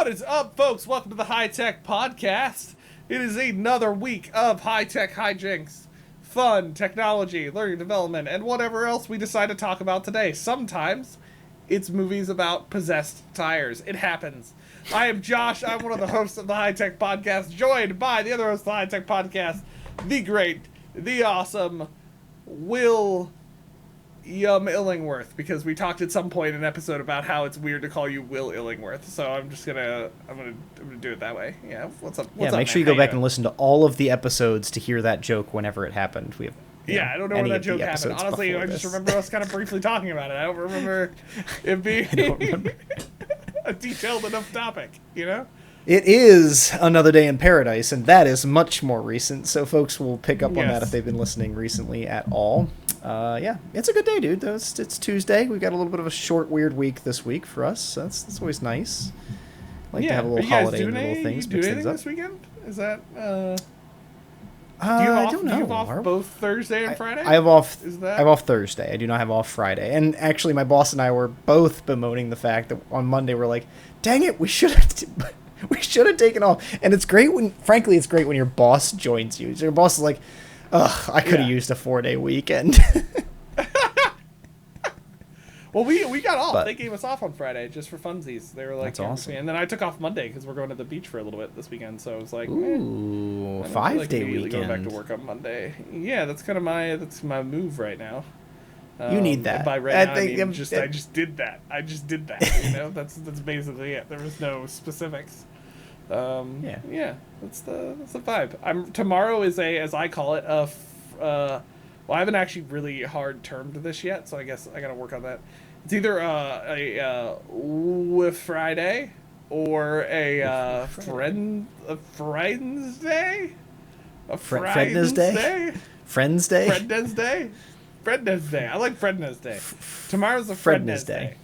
What is up, folks? Welcome to the High Tech Podcast. It is another week of high-tech hijinks, fun, technology, learning development, and whatever else we decide to talk about today. Sometimes it's movies about possessed tires. It happens. I am Josh. I'm one of the hosts of the High Tech Podcast, joined by the other host of the High Tech Podcast, the great, the awesome Will Illingworth, because we talked at some point in an episode about how it's weird to call you Will Illingworth, so I'm gonna do it that way. Yeah, what's up? Make sure you go back and listen to all of the episodes to hear that joke whenever it happened. I don't know when that joke happened. Honestly, I just remember us kind of briefly talking about it. I don't remember it being a detailed enough topic, you know? It is Another Day in Paradise, and that is much more recent, so folks will pick up on that if they've been listening recently at all. It's a good day, dude. It's Tuesday. We've got a little bit of a short, weird week this week for us, so that's always nice. To have a little holiday and little things. Do anything this weekend? Is that, I don't know. Do you have off both Thursday and Friday? I have off Thursday. I do not have off Friday. And actually, my boss and I were both bemoaning the fact that on Monday we're like, dang it, we should have taken off. And it's great when your boss joins you. So your boss is like, ugh, I could have used a 4-day weekend. Well, we got off. They gave us off on Friday just for funsies. They were like, that's awesome. And then I took off Monday because we're going to the beach for a little bit this weekend. So I was like, ooh, 5-day weekend. Going back to work on Monday. Yeah, that's kind of my move right now. You need that. By right now, I just did that. You know, that's basically it. There was no specifics. Yeah, that's the vibe. Tomorrow is as I call it, well, I haven't actually really hard termed this yet, so I guess I gotta work on that. It's either a Friday or a Friends Day. Friends Day. I like Friends Day. Tomorrow's a Friends Day.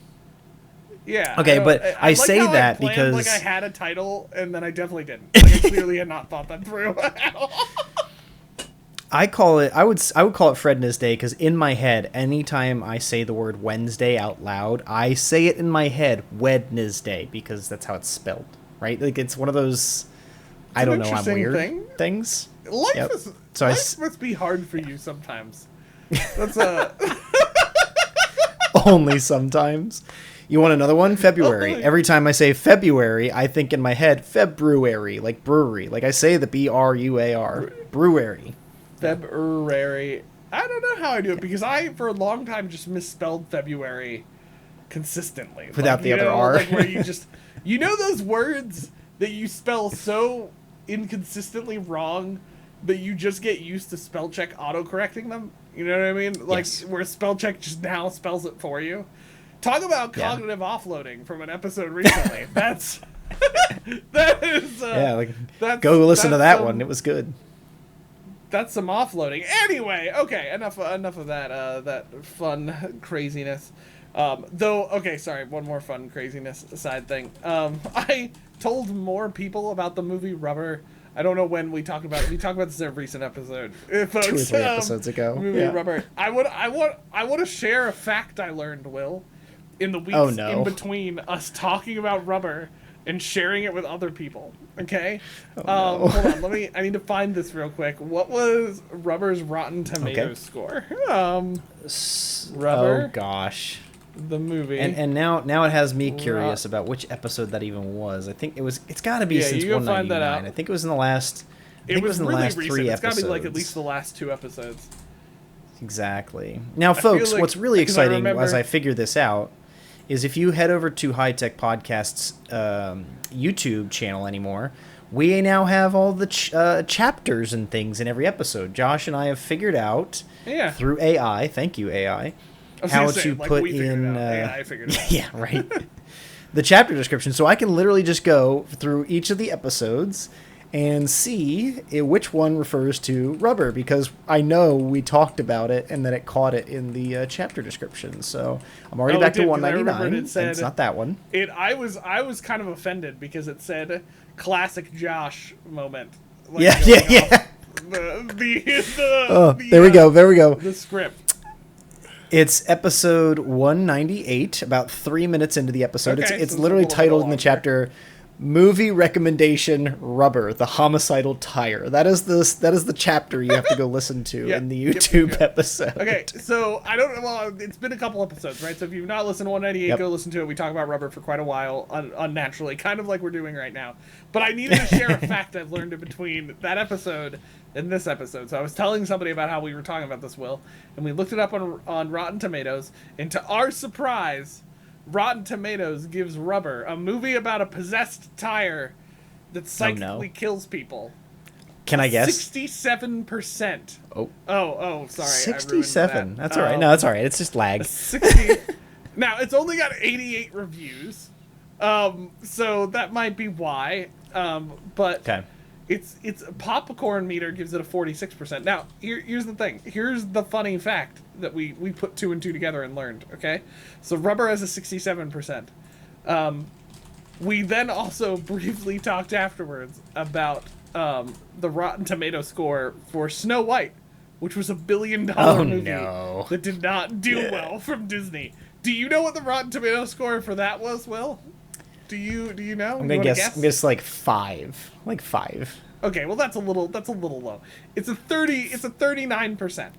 Yeah. Okay, but I say that because like I had a title and then I definitely didn't. Like I clearly had not thought that through at all. I would call it Fredness Day because in my head, anytime I say the word Wednesday out loud, I say it in my head Wednesday because that's how it's spelled, right? Like it's one of those I'm weird things. Life must be hard for you sometimes. That's only sometimes. You want another one? February. Every time I say February, I think in my head February, like brewery. Like I say the B-R-U-A-R. Brewery. February. I don't know how I do it because I, for a long time, just misspelled February consistently. Without the other R. Like where you just, those words that you spell so inconsistently wrong that you just get used to spell check auto-correcting them? You know what I mean? Like where spell check just now spells it for you. Talk about cognitive offloading from an episode recently. Go listen to that one. It was good. That's some offloading. Anyway, okay, enough of that fun craziness. One more fun craziness side thing. I told more people about the movie Rubber. I don't know when we talked about it. We talked about this in a recent episode, folks. 2 or 3 episodes ago. Movie Rubber. I want to share a fact I learned, Will, in the weeks in between us talking about Rubber and sharing it with other people. Okay? Hold on, I need to find this real quick. What was Rubber's Rotten Tomatoes score? Rubber. Oh gosh. The movie. And now it has me curious about which episode that even was. I think it's got to be since 199. I think it was in the last It was in the really last recent. 3 episodes. It's got to be like at least the last 2 episodes. Exactly. Now folks, what's really exciting as I figure this out is if you head over to High Tech Podcast's YouTube channel anymore, we now have all the chapters and things in every episode. Josh and I have figured out through AI, thank you AI, how to put in AI figured it out. Yeah, right. The chapter description, so I can literally just go through each of the episodes and see which one refers to Rubber, because I know we talked about it and that it caught it in the chapter description. So I'm already back to 199. It's not that one. I was kind of offended because it said classic Josh moment. Like, yeah. There we go. The script. It's episode 198, about 3 minutes into the episode. Okay, it's literally titled in the chapter, Movie recommendation: Rubber, the homicidal tire. That is the chapter you have to go listen to in the YouTube episode. Okay, so I don't know. Well, it's been a couple episodes, right? So if you've not listened to 198, go listen to it. We talk about Rubber for quite a while, unnaturally, kind of like we're doing right now. But I needed to share a fact I've learned in between that episode and this episode. So I was telling somebody about how we were talking about this, Will, and we looked it up on Rotten Tomatoes, and to our surprise, Rotten Tomatoes gives Rubber, a movie about a possessed tire that psychically kills people. Can I guess? 67%. Sorry. 67. That's all right. No, that's all right. It's just lag. 60. Now, it's only got 88 reviews. So that might be why. But okay. It's popcorn meter gives it a 46%. Now, here's the thing. Here's the funny fact that we put 2 and 2 together and learned, okay? So Rubber has a 67%. We then also briefly talked afterwards about the Rotten Tomato score for Snow White, which was $1 billion movie that did not do well from Disney. Do you know what the Rotten Tomato score for that was, Will? Do you know? I'm gonna guess like 5. Like 5. Okay, well that's a little low. It's a 39%.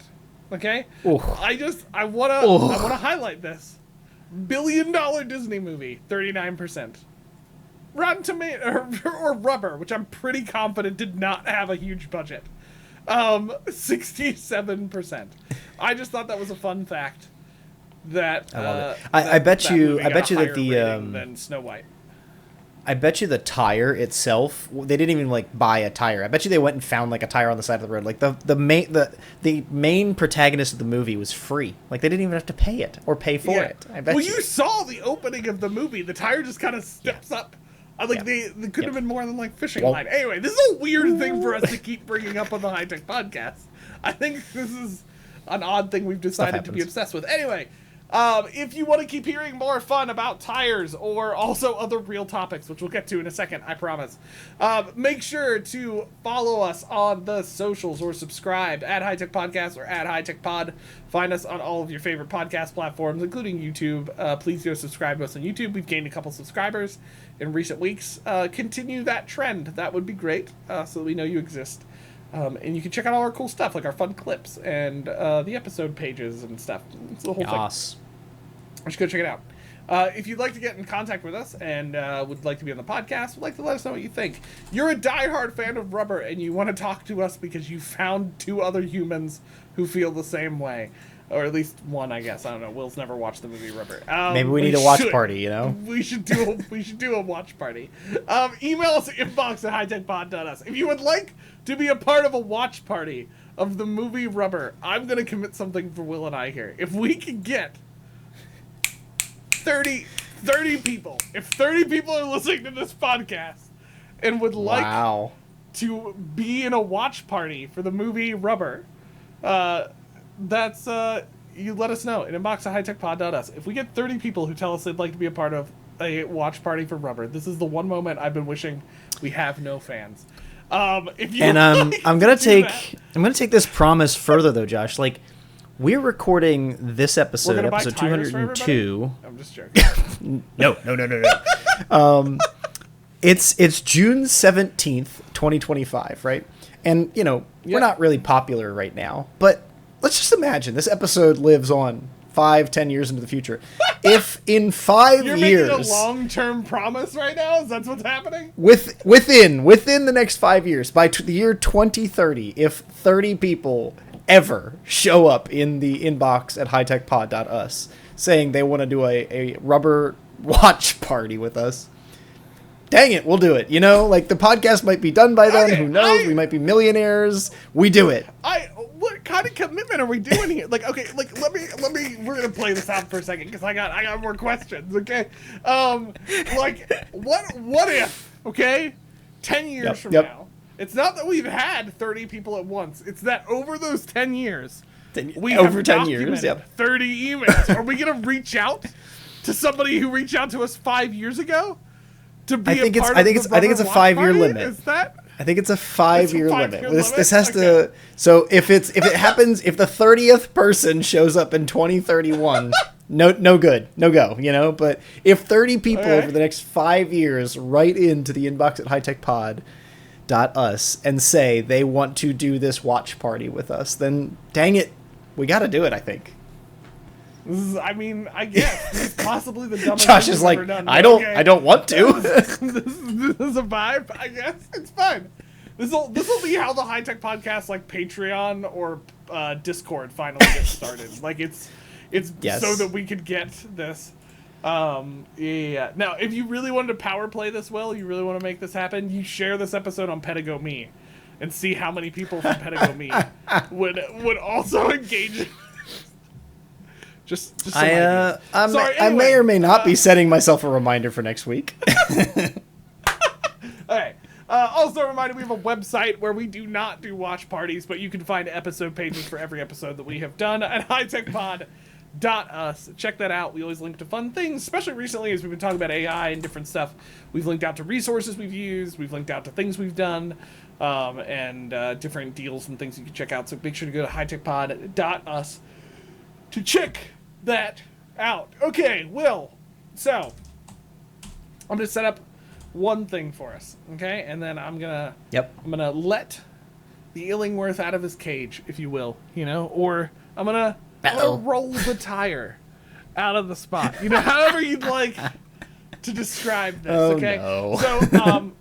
Okay? Ooh. I wanna highlight this. $1 billion Disney movie, 39%. Rotten Tomato or Rubber, which I'm pretty confident did not have a huge budget. 67%. I just thought that was a fun fact. That I love it. I bet you that than Snow White. I bet you the tire itself, they didn't even like buy a tire. I bet you they went and found like a tire on the side of the road. Like the main protagonist of the movie was free. Like they didn't even have to pay it or pay for it. I bet you saw the opening of the movie. The tire just kind of steps up. Like they could have been more than like fishing line. Anyway, this is a weird thing for us to keep bringing up on the High Tech Podcast. I think this is an odd thing we've decided to be obsessed with. Anyway. If you want to keep hearing more fun about tires or also other real topics, which we'll get to in a second, I promise, make sure to follow us on the socials or subscribe at High Tech Podcast or at High Tech Pod. Find us on all of your favorite podcast platforms, including YouTube. Please go subscribe to us on YouTube. We've gained a couple subscribers in recent weeks. Continue that trend. That would be great, so that we know you exist. And you can check out all our cool stuff, like our fun clips and the episode pages and stuff. It's the whole thing. Just go check it out. If you'd like to get in contact with us and would like to be on the podcast, would like to let us know what you think. You're a diehard fan of Rubber and you want to talk to us because you found 2 other humans who feel the same way. Or at least one, I guess. I don't know. Will's never watched the movie Rubber. Maybe we need a watch party, you know? We should do a watch party. Email us at inbox@hightechpod.us. If you would like to be a part of a watch party of the movie Rubber, I'm going to commit something for Will and I here. If we can get 30 people, if 30 people are listening to this podcast and would like to be in a watch party for the movie Rubber, that's you let us know at inbox@hightechpod.us. If we get 30 people who tell us they'd like to be a part of a watch party for Rubber, this is the one moment I've been wishing we have no fans. If you I'm gonna take this promise further though, Josh. Like, we're recording this episode 202. I'm just joking. No. It's June 17th, 2025, right? And we're not really popular right now, but let's just imagine this episode lives on 5-10 years into the future. If in 5 You're years, making a long-term promise right now? Is that what's happening? Within the next 5 years, by the year 2030, if 30 people ever show up in the inbox at hightechpod.us saying they want to do a Rubber watch party with us, dang it, we'll do it. Like the podcast might be done by then. Who knows? We might be millionaires. We do it. What kind of commitment are we doing here? Like, okay, like let me. We're gonna play this out for a second because I got more questions. Okay, like what if? Okay, 10 years from now, it's not that we've had 30 people at once. It's that over those 10 years, we have 10 years, 30 emails. Are we gonna reach out to somebody who reached out to us 5 years ago? I think it's a 5-year limit. Is that? I think it's a 5-year limit. This has to. So if it happens, if the 30th person shows up in 2031, no good, no go, But if 30 people over the next 5 years write into the inbox at hightechpod.us and say they want to do this watch party with us, then dang it, we got to do it, I think. I guess this is possibly the dumbest Josh thing is I've like, ever done. I don't want to. This is a vibe, I guess. It's fine. This will be how the High Tech Podcast, like Patreon or Discord, finally gets started. Like it's yes. So that we could get this. Yeah. Now, if you really wanted to power play this, you really want to make this happen, you share this episode on Petago.me and see how many people from Petago.me would also engage. Just I may or may not be setting myself a reminder for next week. Okay. Also, a reminder, we have a website where we do not do watch parties, but you can find episode pages for every episode that we have done at hightechpod.us. Check that out. We always link to fun things, especially recently as we've been talking about AI and different stuff. We've linked out to resources we've used. We've linked out to things we've done, and different deals and things you can check out. So make sure to go to hightechpod.us to check that out. Okay, Will. So, I'm going to set up one thing for us, okay? And then I'm gonna let the Illingworth out of his cage, if you will, or I'm gonna roll the tire out of the spot. However you'd like to describe this, okay? No. So,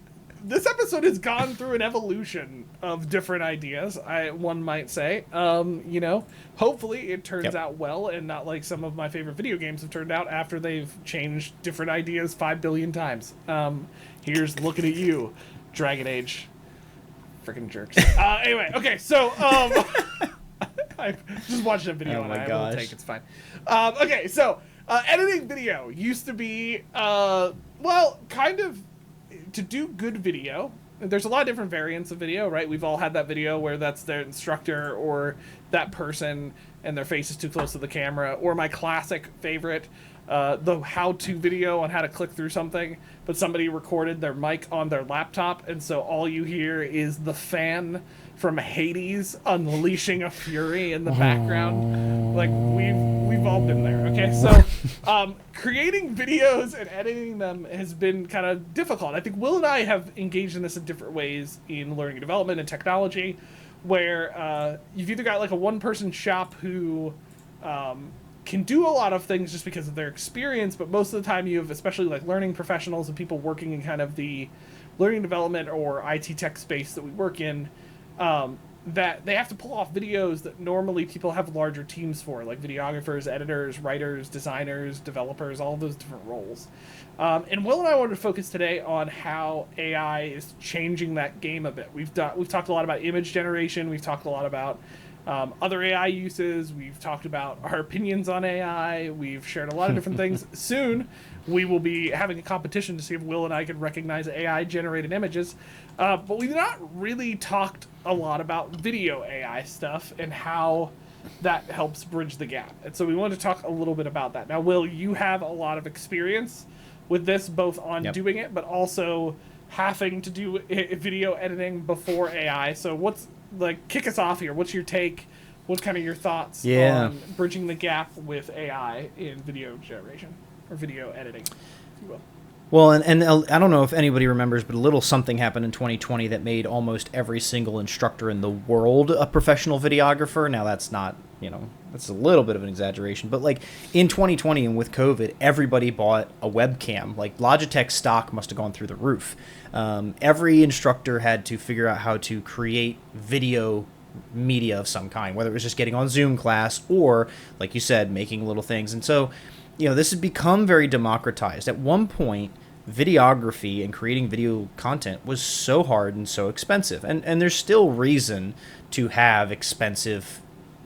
this episode has gone through an evolution of different ideas, one might say. Hopefully it turns out well and not like some of my favorite video games have turned out after they've changed different ideas 5 billion times. Here's looking at you, Dragon Age. Freaking jerks. Anyway, okay, so I just watched a video and I will take it's fine. Okay, so editing video used to be kind of to do good video. There's a lot of different variants of video, right? We've all had that video where that's their instructor or that person and their face is too close to the camera, or my classic favorite, the how-to video on how to click through something, but somebody recorded their mic on their laptop, and so all you hear is the fan from Hades unleashing a fury in the background. Like, we've all been there, okay? So, creating videos and editing them has been kind of difficult. I think Will and I have engaged in this in different ways in learning and development and technology, where you've either got like a one-person shop who can do a lot of things just because of their experience, but most of the time you have especially like learning professionals and people working in kind of the learning development or IT tech space that we work in, that they have to pull off videos that normally people have larger teams for, like videographers, editors, writers, designers, developers, all of those different roles. And Will and I wanted to focus today on how AI is changing that game a bit. We've talked a lot about image generation. We've talked a lot about other AI uses. We've talked about our opinions on AI. We've shared a lot of different things. Soon, we will be having a competition to see if Will and I can recognize AI-generated images. But we've not really talked a lot about video AI stuff and how that helps bridge the gap. And so we want to talk a little bit about that. Now, Will, you have a lot of experience with this, both on doing it, but also having to do video editing before AI. So kick us off here. What's your take? What's kind of your thoughts on bridging the gap with AI in video generation or video editing, if you will? Well, and I don't know if anybody remembers, but a little something happened in 2020 that made almost every single instructor in the world a professional videographer. Now, that's not, that's a little bit of an exaggeration. But, like, in 2020 and with COVID, everybody bought a webcam. Like, Logitech stock must have gone through the roof. Every instructor had to figure out how to create video media of some kind, whether it was just getting on Zoom class or, like you said, making little things. And so, this has become very democratized. At one point, videography and creating video content was so hard and so expensive. And there's still reason to have expensive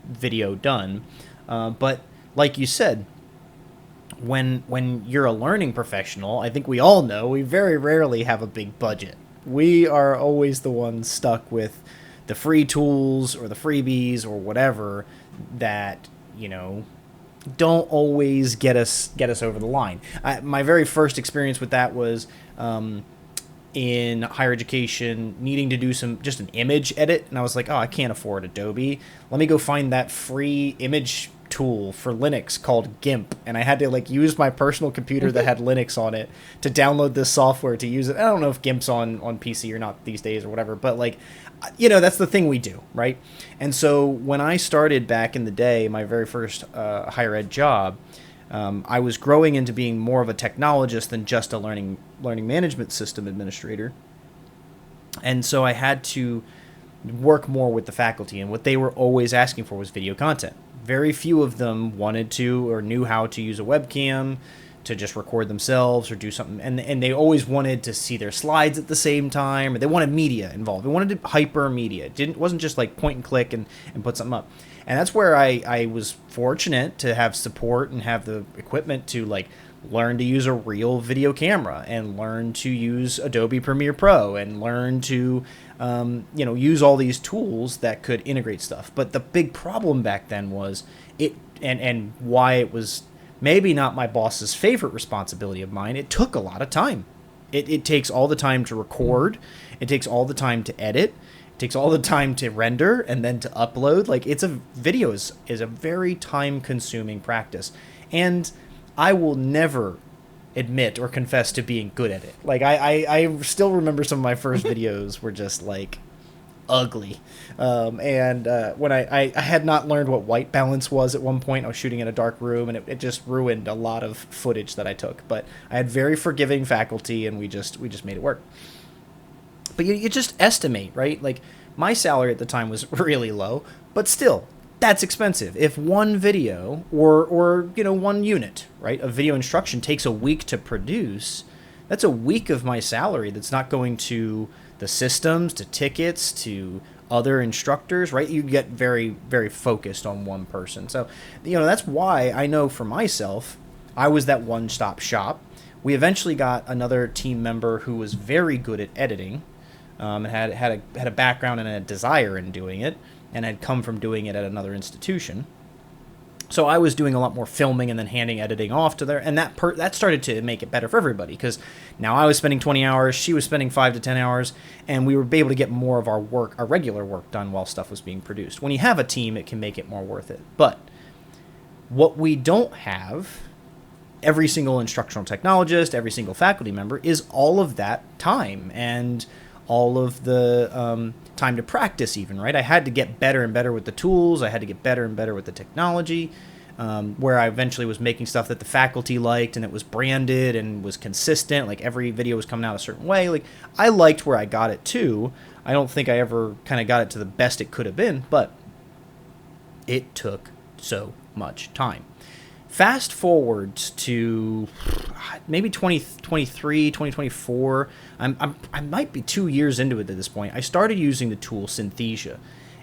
video done. But like you said, when you're a learning professional, I think we all know we very rarely have a big budget. We are always the ones stuck with the free tools or the freebies or whatever that, don't always get us over the line. My very first experience with that was in higher education, needing to do just an image edit, and I was like, I can't afford Adobe. Let me go find that free image tool for Linux called GIMP, and I had to like use my personal computer that had Linux on it to download this software to use it. I don't know if GIMP's on PC or not these days or whatever, but like, that's the thing we do, right? And so when I started back in the day, my very first higher ed job, I was growing into being more of a technologist than just a learning management system administrator. And so I had to work more with the faculty, and what they were always asking for was video content. Very few of them wanted to or knew how to use a webcam to just record themselves or do something, and they always wanted to see their slides at the same time, or they wanted media involved. They wanted hyper media. It wasn't just like point and click and put something up. And that's where I was fortunate to have support and have the equipment to like learn to use a real video camera and learn to use Adobe Premiere Pro and learn to use all these tools that could integrate stuff. But the big problem back then was and why it was maybe not my boss's favorite responsibility of mine. It took a lot of time. It takes all the time to record. It takes all the time to edit. It takes all the time to render and then to upload. Like video is a very time consuming practice. And I will never admit or confess to being good at it. Like I still remember some of my first videos were just like ugly. When I had not learned what white balance was at one point. I was shooting in a dark room, and it just ruined a lot of footage that I took. But I had very forgiving faculty, and we just made it work. But you just estimate, right? Like my salary at the time was really low, but still, that's expensive. If one video or one unit, right, of video instruction takes a week to produce, that's a week of my salary that's not going to the systems, to tickets, to other instructors, right? You get very, very focused on one person. So, that's why I know for myself, I was that one-stop shop. We eventually got another team member who was very good at editing, had a background and a desire in doing it, and had come from doing it at another institution. So I was doing a lot more filming and then handing editing off to there, and that started to make it better for everybody, because now I was spending 20 hours, she was spending 5 to 10 hours, and we were able to get more of our regular work done while stuff was being produced. When you have a team, it can make it more worth it. But what we don't have, every single instructional technologist, every single faculty member, is all of that time and all of the time to practice even, right? I had to get better and better with the tools. I had to get better and better with the technology, where I eventually was making stuff that the faculty liked, and it was branded and was consistent. Like every video was coming out a certain way. Like I liked where I got it to. I don't think I ever kind of got it to the best it could have been, but it took so much time. Fast forward to maybe 2023, 2024. I might be 2 years into it at this point. I started using the tool Synthesia.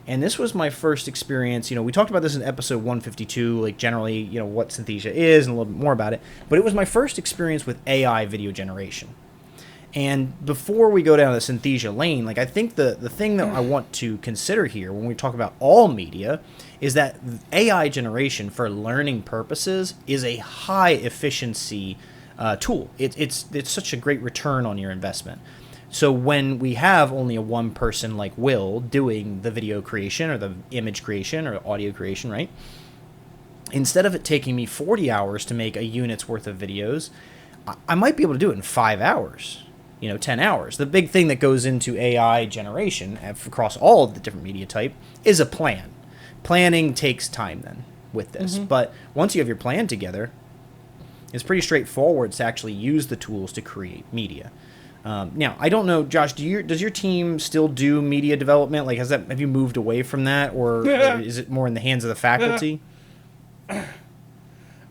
And this was my first experience. We talked about this in episode 152, like generally, what Synthesia is and a little bit more about it. But it was my first experience with AI video generation. And before we go down the Synthesia lane, like I think the thing that I want to consider here when we talk about all media is that AI generation for learning purposes is a high efficiency tool. It's such a great return on your investment. So when we have only a one person like Will doing the video creation or the image creation or audio creation, right? Instead of it taking me 40 hours to make a unit's worth of videos, I might be able to do it in 5 hours. 10 hours. The big thing that goes into AI generation across all of the different media type is a plan. Planning takes time then with this. Mm-hmm. But once you have your plan together, it's pretty straightforward to actually use the tools to create media. Now, I don't know, Josh, does your team still do media development? Like, have you moved away from that, or is it more in the hands of the faculty?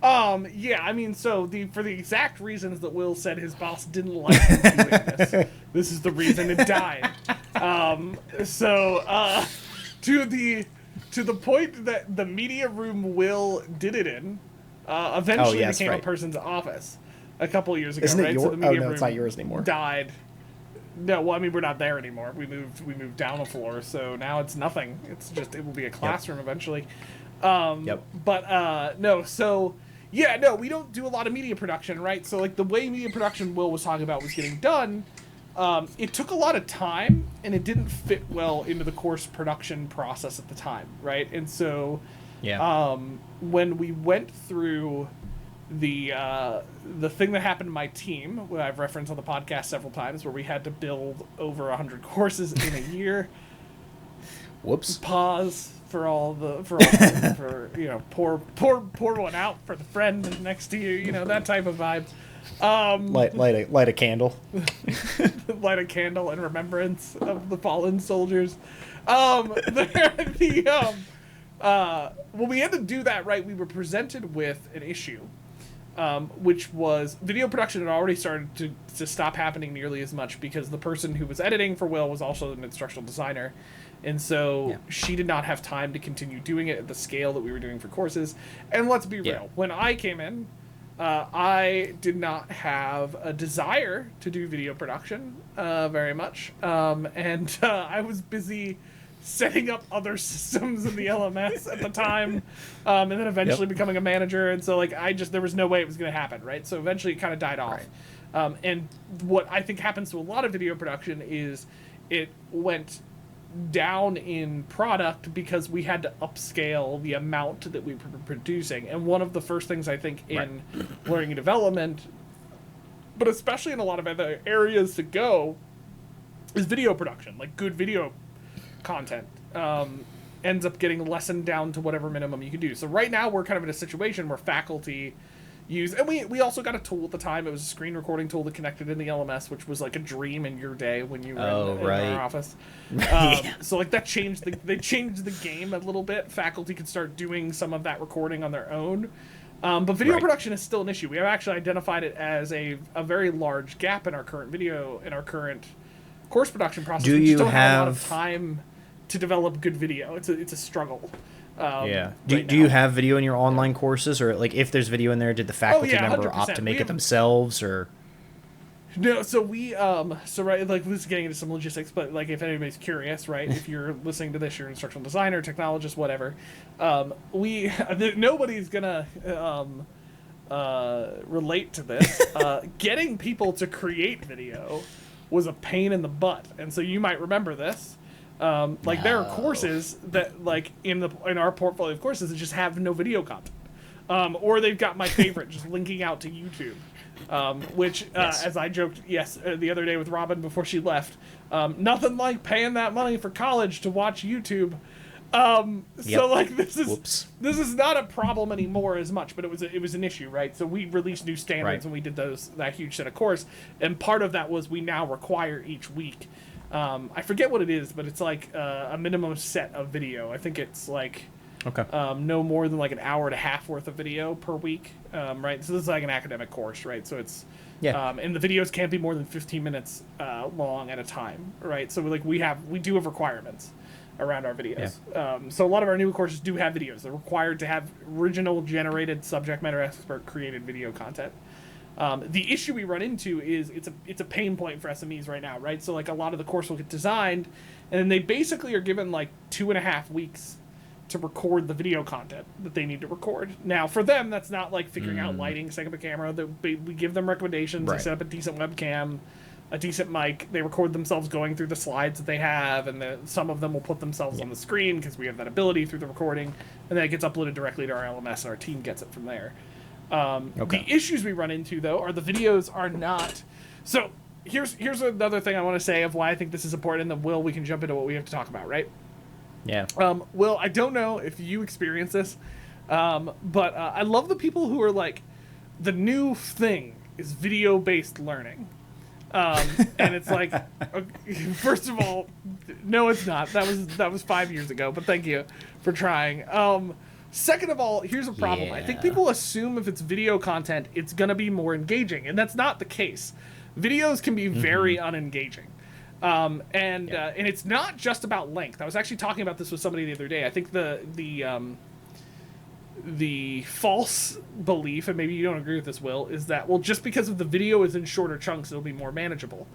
Yeah, I mean, so for the exact reasons that Will said his boss didn't like him doing this is the reason it died. To the point that the media room Will did it in, eventually became a person's office a couple of years ago. Isn't it right? So the media room it's not yours anymore. Died. No, well, I mean, we're not there anymore. We moved down a floor, so now it's nothing. It's just, it will be a classroom eventually. But no, so yeah, no, we don't do a lot of media production, right? So like the way media production Will was talking about was getting done, it took a lot of time and it didn't fit well into the course production process at the time, right? And so Yeah. When we went through the thing that happened to my team, what I've referenced on the podcast several times, where we had to build over 100 courses in a year. Whoops. Pause for pour one out for the friend next to you, that type of vibe. Light a candle. Light a candle in remembrance of the fallen soldiers. When we had to do that, right, we were presented with an issue, which was video production had already started to stop happening nearly as much because the person who was editing for Will was also an instructional designer. And so she did not have time to continue doing it at the scale that we were doing for courses. And let's be real, when I came in, I did not have a desire to do video production very much. I was busy setting up other systems in the LMS at the time, and then eventually becoming a manager. And so there was no way it was going to happen, right? So eventually it kind of died off. Right. And what I think happens to a lot of video production is it went down in product because we had to upscale the amount that we were producing. And one of the first things I think in learning and development, but especially in a lot of other areas to go, is video production. Like good video content ends up getting lessened down to whatever minimum you can do. So right now we're kind of in a situation where faculty use, and we also got a tool at the time. It was a screen recording tool that connected in the LMS, which was like a dream in your day when you were in our office. So that changed they changed the game a little bit. Faculty could start doing some of that recording on their own. But video production is still an issue. We have actually identified it as a very large gap in our current course production process. Do we you just don't have a lot have of time to develop good video? It's a struggle. Do you have video in your online courses, or if there's video in there, did the faculty member opt to make it themselves, or? No, so we this is getting into some logistics, but if anybody's curious, right, if you're listening to this, you're an instructional designer, technologist, whatever, nobody's gonna relate to this. Getting people to create video was a pain in the butt, and so you might remember this. There are courses that in our portfolio of courses that just have no video content, or they've got my favorite just linking out to YouTube, which as I joked the other day with Robin before she left, nothing like paying that money for college to watch YouTube. This is not a problem anymore as much, but it was an issue, right? So we released new standards when we did that huge set of course, and part of that was we now require each week. I forget what it is, but it's a minimum set of video. I think it's no more than an hour and a half worth of video per week, right? So this is an academic course, right? So it's and the videos can't be more than 15 minutes long at a time, right? So we do have requirements around our videos. So a lot of our new courses do have videos. They're required to have original generated subject matter expert created video content. The issue we run into is it's a pain point for SMEs right now, right? So a lot of the course will get designed, and then they basically are given 2.5 weeks to record the video content that they need to record. Now, for them, that's not figuring out lighting, setting up a camera. We give them recommendations. They set up a decent webcam, a decent mic. They record themselves going through the slides that they have, and some of them will put themselves on the screen because we have that ability through the recording, and then it gets uploaded directly to our LMS, and our team gets it from there. The issues we run into, though, are the videos are not. So here's another thing I want to say of why I think this is important, and then, Will, we can jump into what we have to talk about, right? Yeah. Will, I don't know if you experience this, but I love the people who are the new thing is video-based learning. And it's first of all, no, it's not. That was 5 years ago, but thank you for trying. Second of all, here's a problem. I think people assume if it's video content, it's going to be more engaging, and that's not the case. Videos can be very unengaging. And it's not just about length. I was actually talking about this with somebody the other day. I think the false belief, and maybe you don't agree with this, Will, is that, just because of the video is in shorter chunks, it'll be more manageable.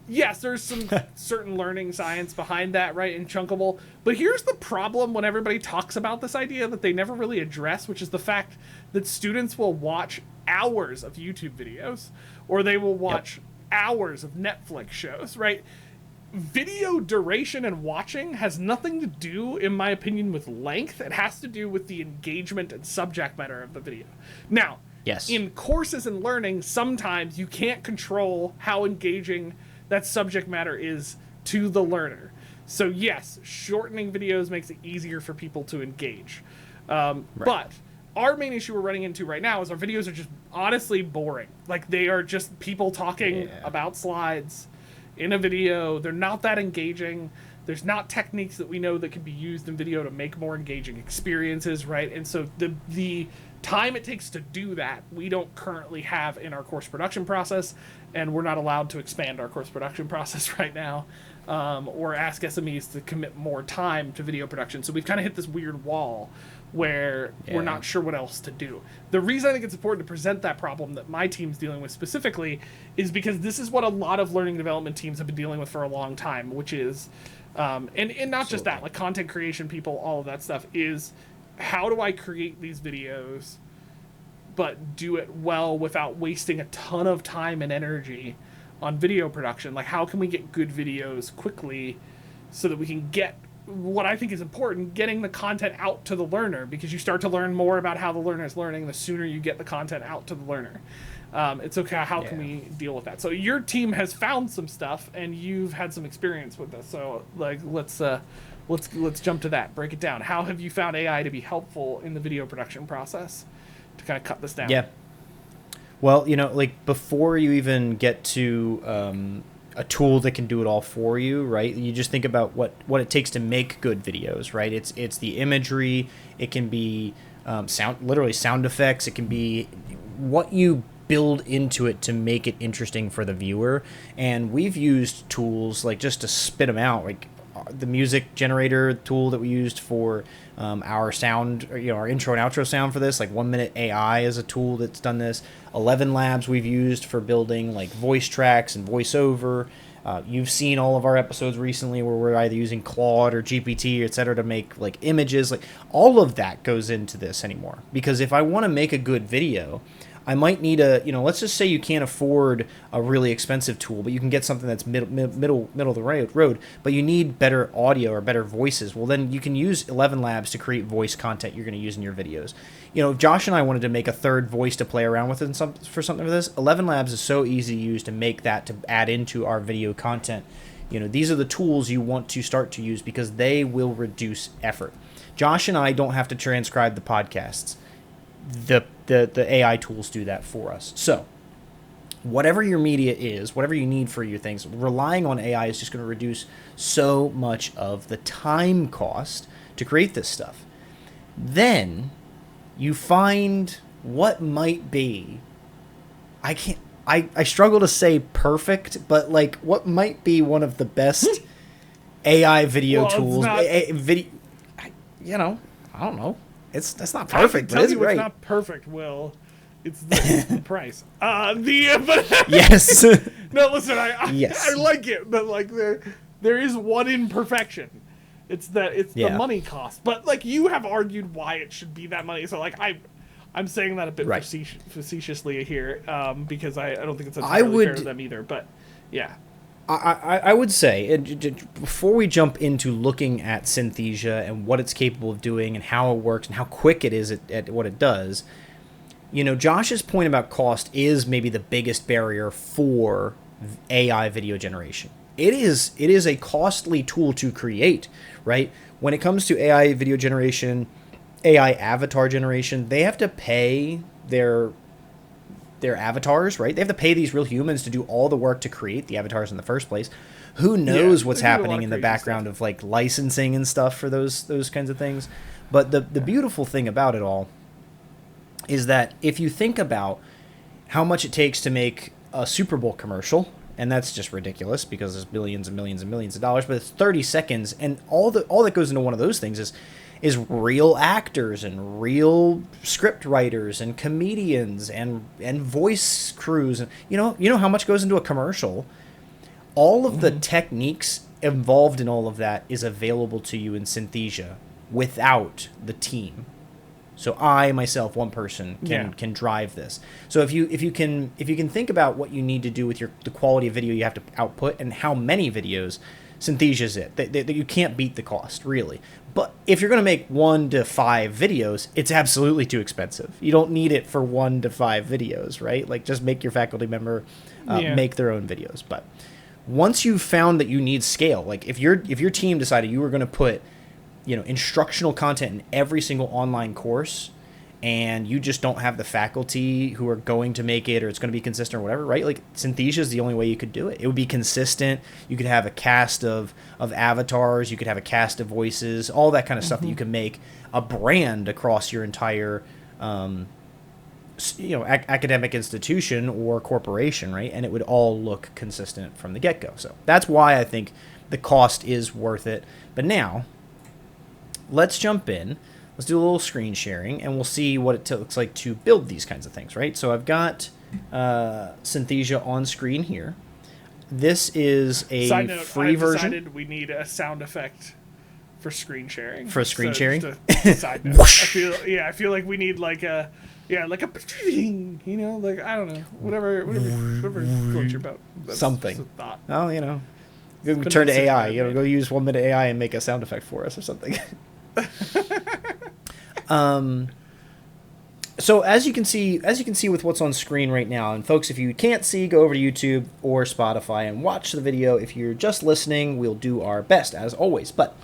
Yes, there's some certain learning science behind that, right, in Chunkable. But here's the problem when everybody talks about this idea that they never really address, which is the fact that students will watch hours of YouTube videos, or they will watch hours of Netflix shows, right? video duration and watching has nothing to do, in my opinion, with length. It has to do with the engagement and subject matter of the video. Now, yes, in courses and learning, sometimes you can't control how engaging that subject matter is to the learner. So yes, shortening videos makes it easier for people to engage. Right. But our main issue we're running into right now is our videos are just honestly boring. Like, they are just people talking about slides in a video. They're not that engaging. There's not techniques that we know that can be used in video to make more engaging experiences, right? And so the time it takes to do that, we don't currently have in our course production process, and we're not allowed to expand our course production process right now, or ask SMEs to commit more time to video production. So we've kind of hit this weird wall where we're not sure what else to do. The reason I think it's important to present that problem that my team's dealing with specifically is because this is what a lot of learning development teams have been dealing with for a long time, which is, and not just that, like content creation people, all of that stuff, is how do I create these videos but do it well without wasting a ton of time and energy on video production? Like, how can we get good videos quickly so that we can get what I think is important, getting the content out to the learner, because you start to learn more about how the learner is learning the sooner you get the content out to the learner. It's okay. How can we deal with that? So your team has found some stuff, and you've had some experience with this. So like, let's jump to that. Break it down. How have you found AI to be helpful in the video production process to kind of cut this down? Yeah. Well, like before you even get to a tool that can do it all for you, right? You just think about what it takes to make good videos, right? It's the imagery. It can be sound effects. It can be what you build into it to make it interesting for the viewer. And we've used tools like just to spit them out, like the music generator tool that we used for our sound, our intro and outro sound for this. Like 1 Minute AI is a tool that's done this. 11 Labs we've used for building like voice tracks and voiceover. You've seen all of our episodes recently where we're either using Claude or GPT, et cetera, to make like images. Like all of that goes into this anymore. Because if I want to make a good video, I might need let's just say you can't afford a really expensive tool, but you can get something that's middle of the road, but you need better audio or better voices. Well, then you can use 11 Labs to create voice content you're going to use in your videos. If Josh and I wanted to make a third voice to play around with for something for this, 11 Labs is so easy to use to make that to add into our video content. These are the tools you want to start to use because they will reduce effort. Josh and I don't have to transcribe the podcasts. The AI tools do that for us. So whatever your media is, whatever you need for your things, relying on AI is just going to reduce so much of the time cost to create this stuff. Then you find what might be, I struggle to say perfect, but like what might be one of the best AI video tools. I don't know. That's not perfect, but it's great. It's not perfect, Will. It's the price. Yes. No, listen, I like it, but like there is one imperfection. It's the money cost. But like you have argued why it should be that money. So like I'm saying that a bit facetiously here, because I don't think it's entirely fair to them either. But yeah. I would say, before we jump into looking at Synthesia and what it's capable of doing and how it works and how quick it is at what it does, Josh's point about cost is maybe the biggest barrier for AI video generation. It is a costly tool to create, right? When it comes to AI video generation, AI avatar generation, they have to pay their avatars, right? They have to pay these real humans to do all the work to create the avatars in the first place. Who knows what's happening in the background of like licensing and stuff for those kinds of things. But the beautiful thing about it all is that if you think about how much it takes to make a Super Bowl commercial, and that's just ridiculous because there's billions and millions and millions of dollars, but it's 30 seconds, and all that goes into one of those things is real actors and real script writers and comedians and voice crews. And you know how much goes into a commercial. All of the techniques involved in all of that is available to you in Synthesia without the team. So I myself, one person, can drive this. So if you can think about what you need to do with the quality of video you have to output and how many videos, Synthesia's it. You can't beat the cost, really. But if you're going to make 1 to 5 videos, it's absolutely too expensive. You don't need it for 1 to 5 videos, right? Like, just make your faculty member make their own videos. But once you've found that you need scale, like if your team decided you were going to put, instructional content in every single online course, and you just don't have the faculty who are going to make it, or it's going to be consistent or whatever, right? Like, Synthesia is the only way you could do it. It would be consistent. You could have a cast of avatars. You could have a cast of voices, all that kind of stuff that you can make a brand across your entire, academic institution or corporation, right? And it would all look consistent from the get-go. So that's why I think the cost is worth it. But now, let's jump in. Let's do a little screen sharing, and we'll see what it looks like to build these kinds of things, right? So I've got Synthesia on screen here. This is a Side note, free version. Decided we need a sound effect for screen sharing. For screen sharing? Just a side note. I feel like we need like a I don't know, whatever floats your boat. That's something. a thought. Oh, we turn to AI. Go use 1 minute AI and make a sound effect for us or something. So as you can see with what's on screen right now, and folks, if you can't see, go over to YouTube or Spotify and watch the video. If you're just listening, we'll do our best as always. But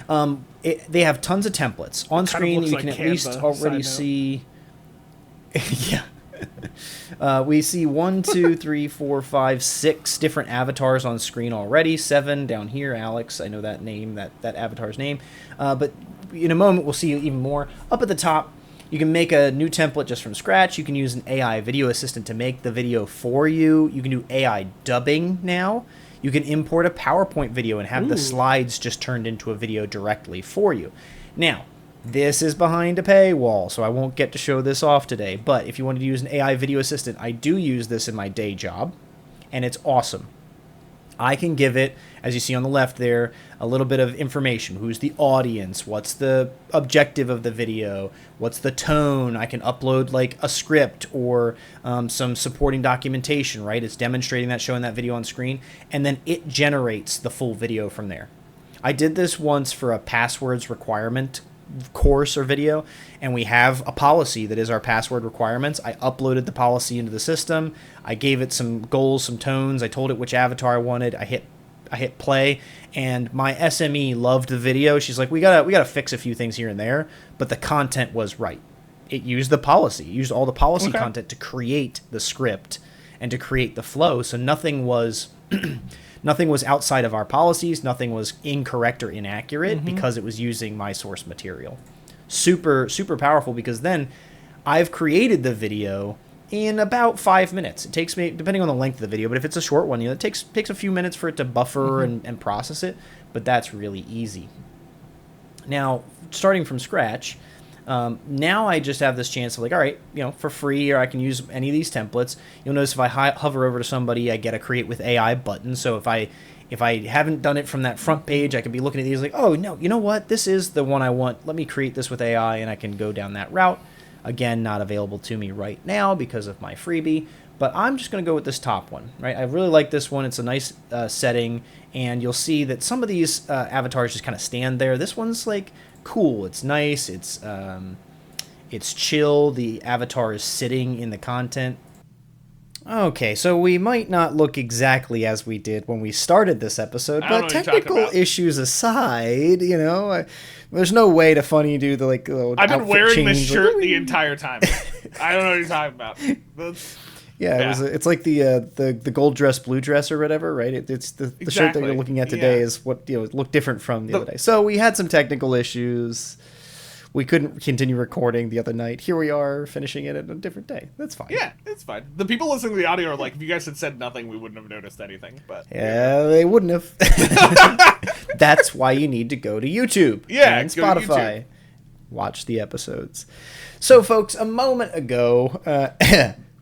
they have tons of templates on screen. You can at least already see. Yeah. We see 1, 2, 3, 4, 5, 6 different avatars on screen already. 7 down here. Alex, I know that name, that avatar's name. But in a moment, we'll see even more. Up at the top, you can make a new template just from scratch. You can use an AI video assistant to make the video for you. You can do AI dubbing now. You can import a PowerPoint video and have the slides just turned into a video directly for you. Now, this is behind a paywall, so I won't get to show this off today. But if you wanted to use an AI video assistant, I do use this in my day job, and it's awesome. I can give it, as you see on the left there, a little bit of information. Who's the audience? What's the objective of the video? What's the tone? I can upload like a script or some supporting documentation, right? It's demonstrating that, showing that video on screen, and then it generates the full video from there. I did this once for a passwords requirement course or video, and we have a policy that is our password requirements. I uploaded the policy into the system. I gave it some goals, some tones. I told it which avatar I wanted. I hit play, and my SME loved the video. She's like, we gotta fix a few things here and there, but the content was right. It used the policy. It used all the policy content to create the script and to create the flow. So nothing was nothing was outside of our policies. Nothing was incorrect or inaccurate because it was using my source material. Super, super powerful, because then I've created the video in about 5 minutes. It takes me, depending on the length of the video, but if it's a short one, it takes a few minutes for it to buffer and process it, but that's really easy. Now, starting from scratch, now I just have this chance of like, all right, for free, or I can use any of these templates. You'll notice if I hover over to somebody, I get a create with AI button. So if I haven't done it from that front page, I can be looking at these like, oh no, you know what? This is the one I want. Let me create this with AI, and I can go down that route. Again, not available to me right now because of my freebie, but I'm just going to go with this top one, right? I really like this one. It's a nice setting, and you'll see that some of these avatars just kind of stand there. This one's like cool. It's nice. It's chill. The avatar is sitting in the content. Okay, so we might not look exactly as we did when we started this episode, but technical issues aside, there's no way to funny do the like little I've been wearing this shirt the entire time. I don't know what you're talking about. It's like the gold dress, blue dress, or whatever, right? It's the shirt that you're looking at today is what looked different from the other day. So we had some technical issues. We couldn't continue recording the other night. Here we are finishing it at a different day. That's fine. Yeah, it's fine. The people listening to the audio are like, if you guys had said nothing, we wouldn't have noticed anything. But yeah, they wouldn't have. That's why you need to go to YouTube and Spotify. Watch the episodes. So, folks, a moment ago,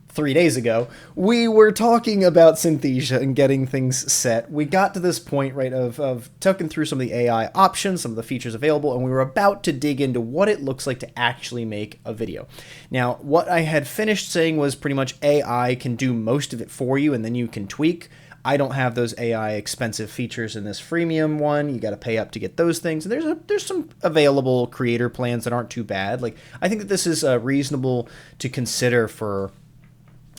3 days ago, we were talking about Synthesia and getting things set. We got to this point, right, of talking through some of the AI options, some of the features available, and we were about to dig into what it looks like to actually make a video. Now, what I had finished saying was pretty much AI can do most of it for you, and then you can tweak. I don't have those AI expensive features in this freemium one. You got to pay up to get those things. And there's some available creator plans that aren't too bad. Like, I think that this is reasonable to consider for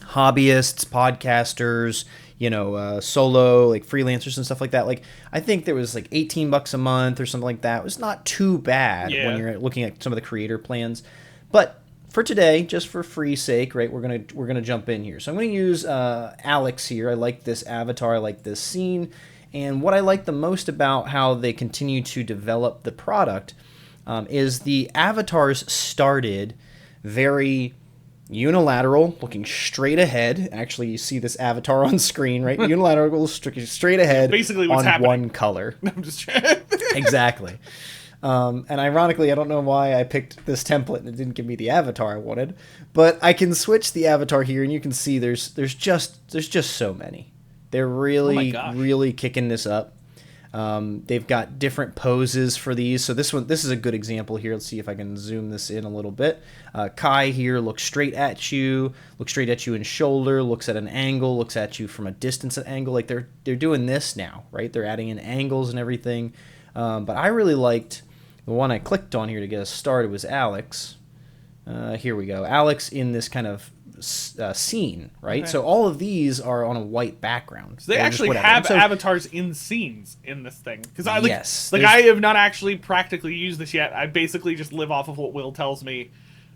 hobbyists, podcasters, solo, like freelancers and stuff like that. Like, I think there was like $18 a month or something like that. It was not too bad when you're looking at some of the creator plans. But for today, just for free sake, right, we're gonna jump in here. So I'm gonna use Alex here. I like this avatar. I like this scene. And what I like the most about how they continue to develop the product is the avatars started very unilateral, looking straight ahead. Actually, you see this avatar on screen, right? Unilateral, straight ahead, basically what's on happening. One color. I'm just trying. Exactly. And ironically, I don't know why I picked this template and it didn't give me the avatar I wanted, but I can switch the avatar here, and you can see there's just so many. They're really kicking this up. They've got different poses for these. So this is a good example here. Let's see if I can zoom this in a little bit. Kai here looks straight at you in shoulder, looks at an angle, looks at you from a distance at angle. Like they're doing this now, right? They're adding in angles and everything. But I really liked the one I clicked on here to get us started was Alex. Here we go. Alex in this kind of scene, right? Okay. So all of these are on a white background. So they actually have avatars in scenes in this thing. Because I have not actually practically used this yet. I basically just live off of what Will tells me.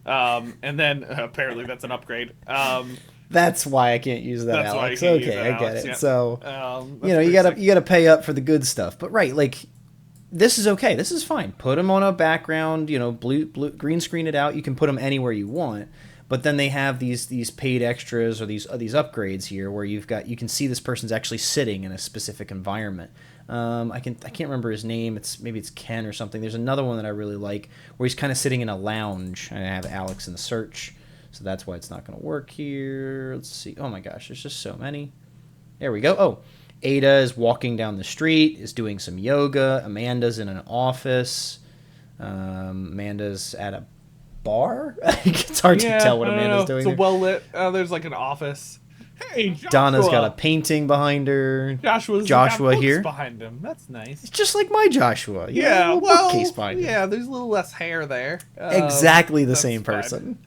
And then apparently that's an upgrade. That's why I can't use that, that's Alex. Why I can't use okay, that, I get Alex, it. Yeah. So you gotta pay up for the good stuff. But right, like this is okay. This is fine. Put them on a background. Blue green screen it out. You can put them anywhere you want. But then they have these paid extras or these upgrades here where you can see this person's actually sitting in a specific environment. I can't remember his name. Maybe it's Ken or something. There's another one that I really like where he's kind of sitting in a lounge. And I have Alex in the search, so that's why it's not going to work here. Let's see. Oh my gosh, there's just so many. There we go. Oh, Ada is walking down the street, is doing some yoga. Amanda's in an office. Amanda's at a bar. It's hard to tell what Amanda's doing. It's a well lit. There's like an office. Hey, Joshua. Donna's got a painting behind her. Joshua here behind him. That's nice. It's just like my Joshua. Bookcase behind him. Yeah, there's a little less hair there. Exactly the same person.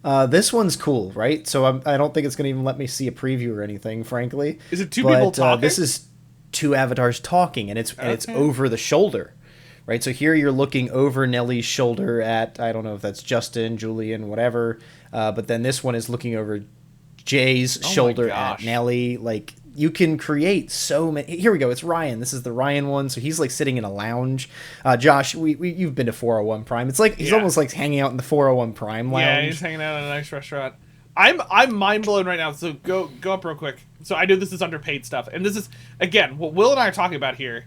This one's cool, right? So I don't think it's going to even let me see a preview or anything, frankly. Is it two people talking? This is two avatars talking, and it's over the shoulder. Right, so here you're looking over Nellie's shoulder at, I don't know if that's Justin, Julian, whatever, but then this one is looking over Jay's shoulder at Nellie. Like, you can create so many. Here we go, it's Ryan. This is the Ryan one, so he's like sitting in a lounge. Josh, you've been to 401 Prime. It's like he's almost like hanging out in the 401 Prime lounge. Yeah, he's hanging out at a nice restaurant. I'm mind blown right now. So go up real quick. So I know this is underpaid stuff, and this is again what Will and I are talking about here.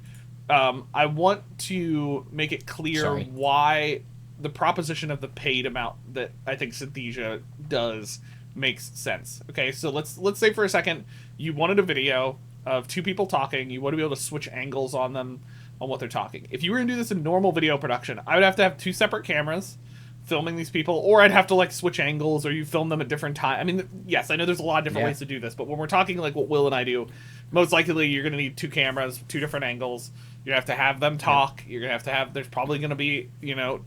I want to make it clear why the proposition of the paid amount that I think Synthesia does makes sense. Okay, so let's say for a second you wanted a video of two people talking. You want to be able to switch angles on them on what they're talking. If you were going to do this in normal video production, I would have to have two separate cameras filming these people, or I'd have to like switch angles, or you film them at different times. I mean, yes, I know there's a lot of different ways to do this, but when we're talking like what Will and I do, most likely you're going to need two cameras, two different angles. You have to have them talk. You're going to have, there's probably going to be,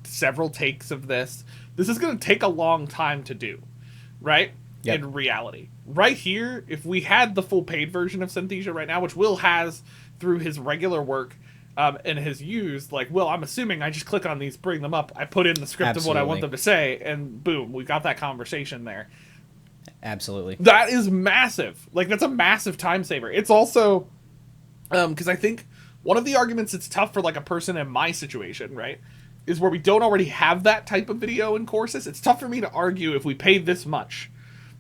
several takes of this. This is going to take a long time to do, right? Yep. In reality. Right here, if we had the full paid version of Synthesia right now, which Will has through his regular work, and has used, like, Will, I'm assuming I just click on these, bring them up, I put in the script of what I want them to say, and boom, we got that conversation there. Absolutely. That is massive. Like, that's a massive time saver. It's also, because I think one of the arguments it's tough for, like, a person in my situation, right, is where we don't already have that type of video in courses. It's tough for me to argue if we pay this much,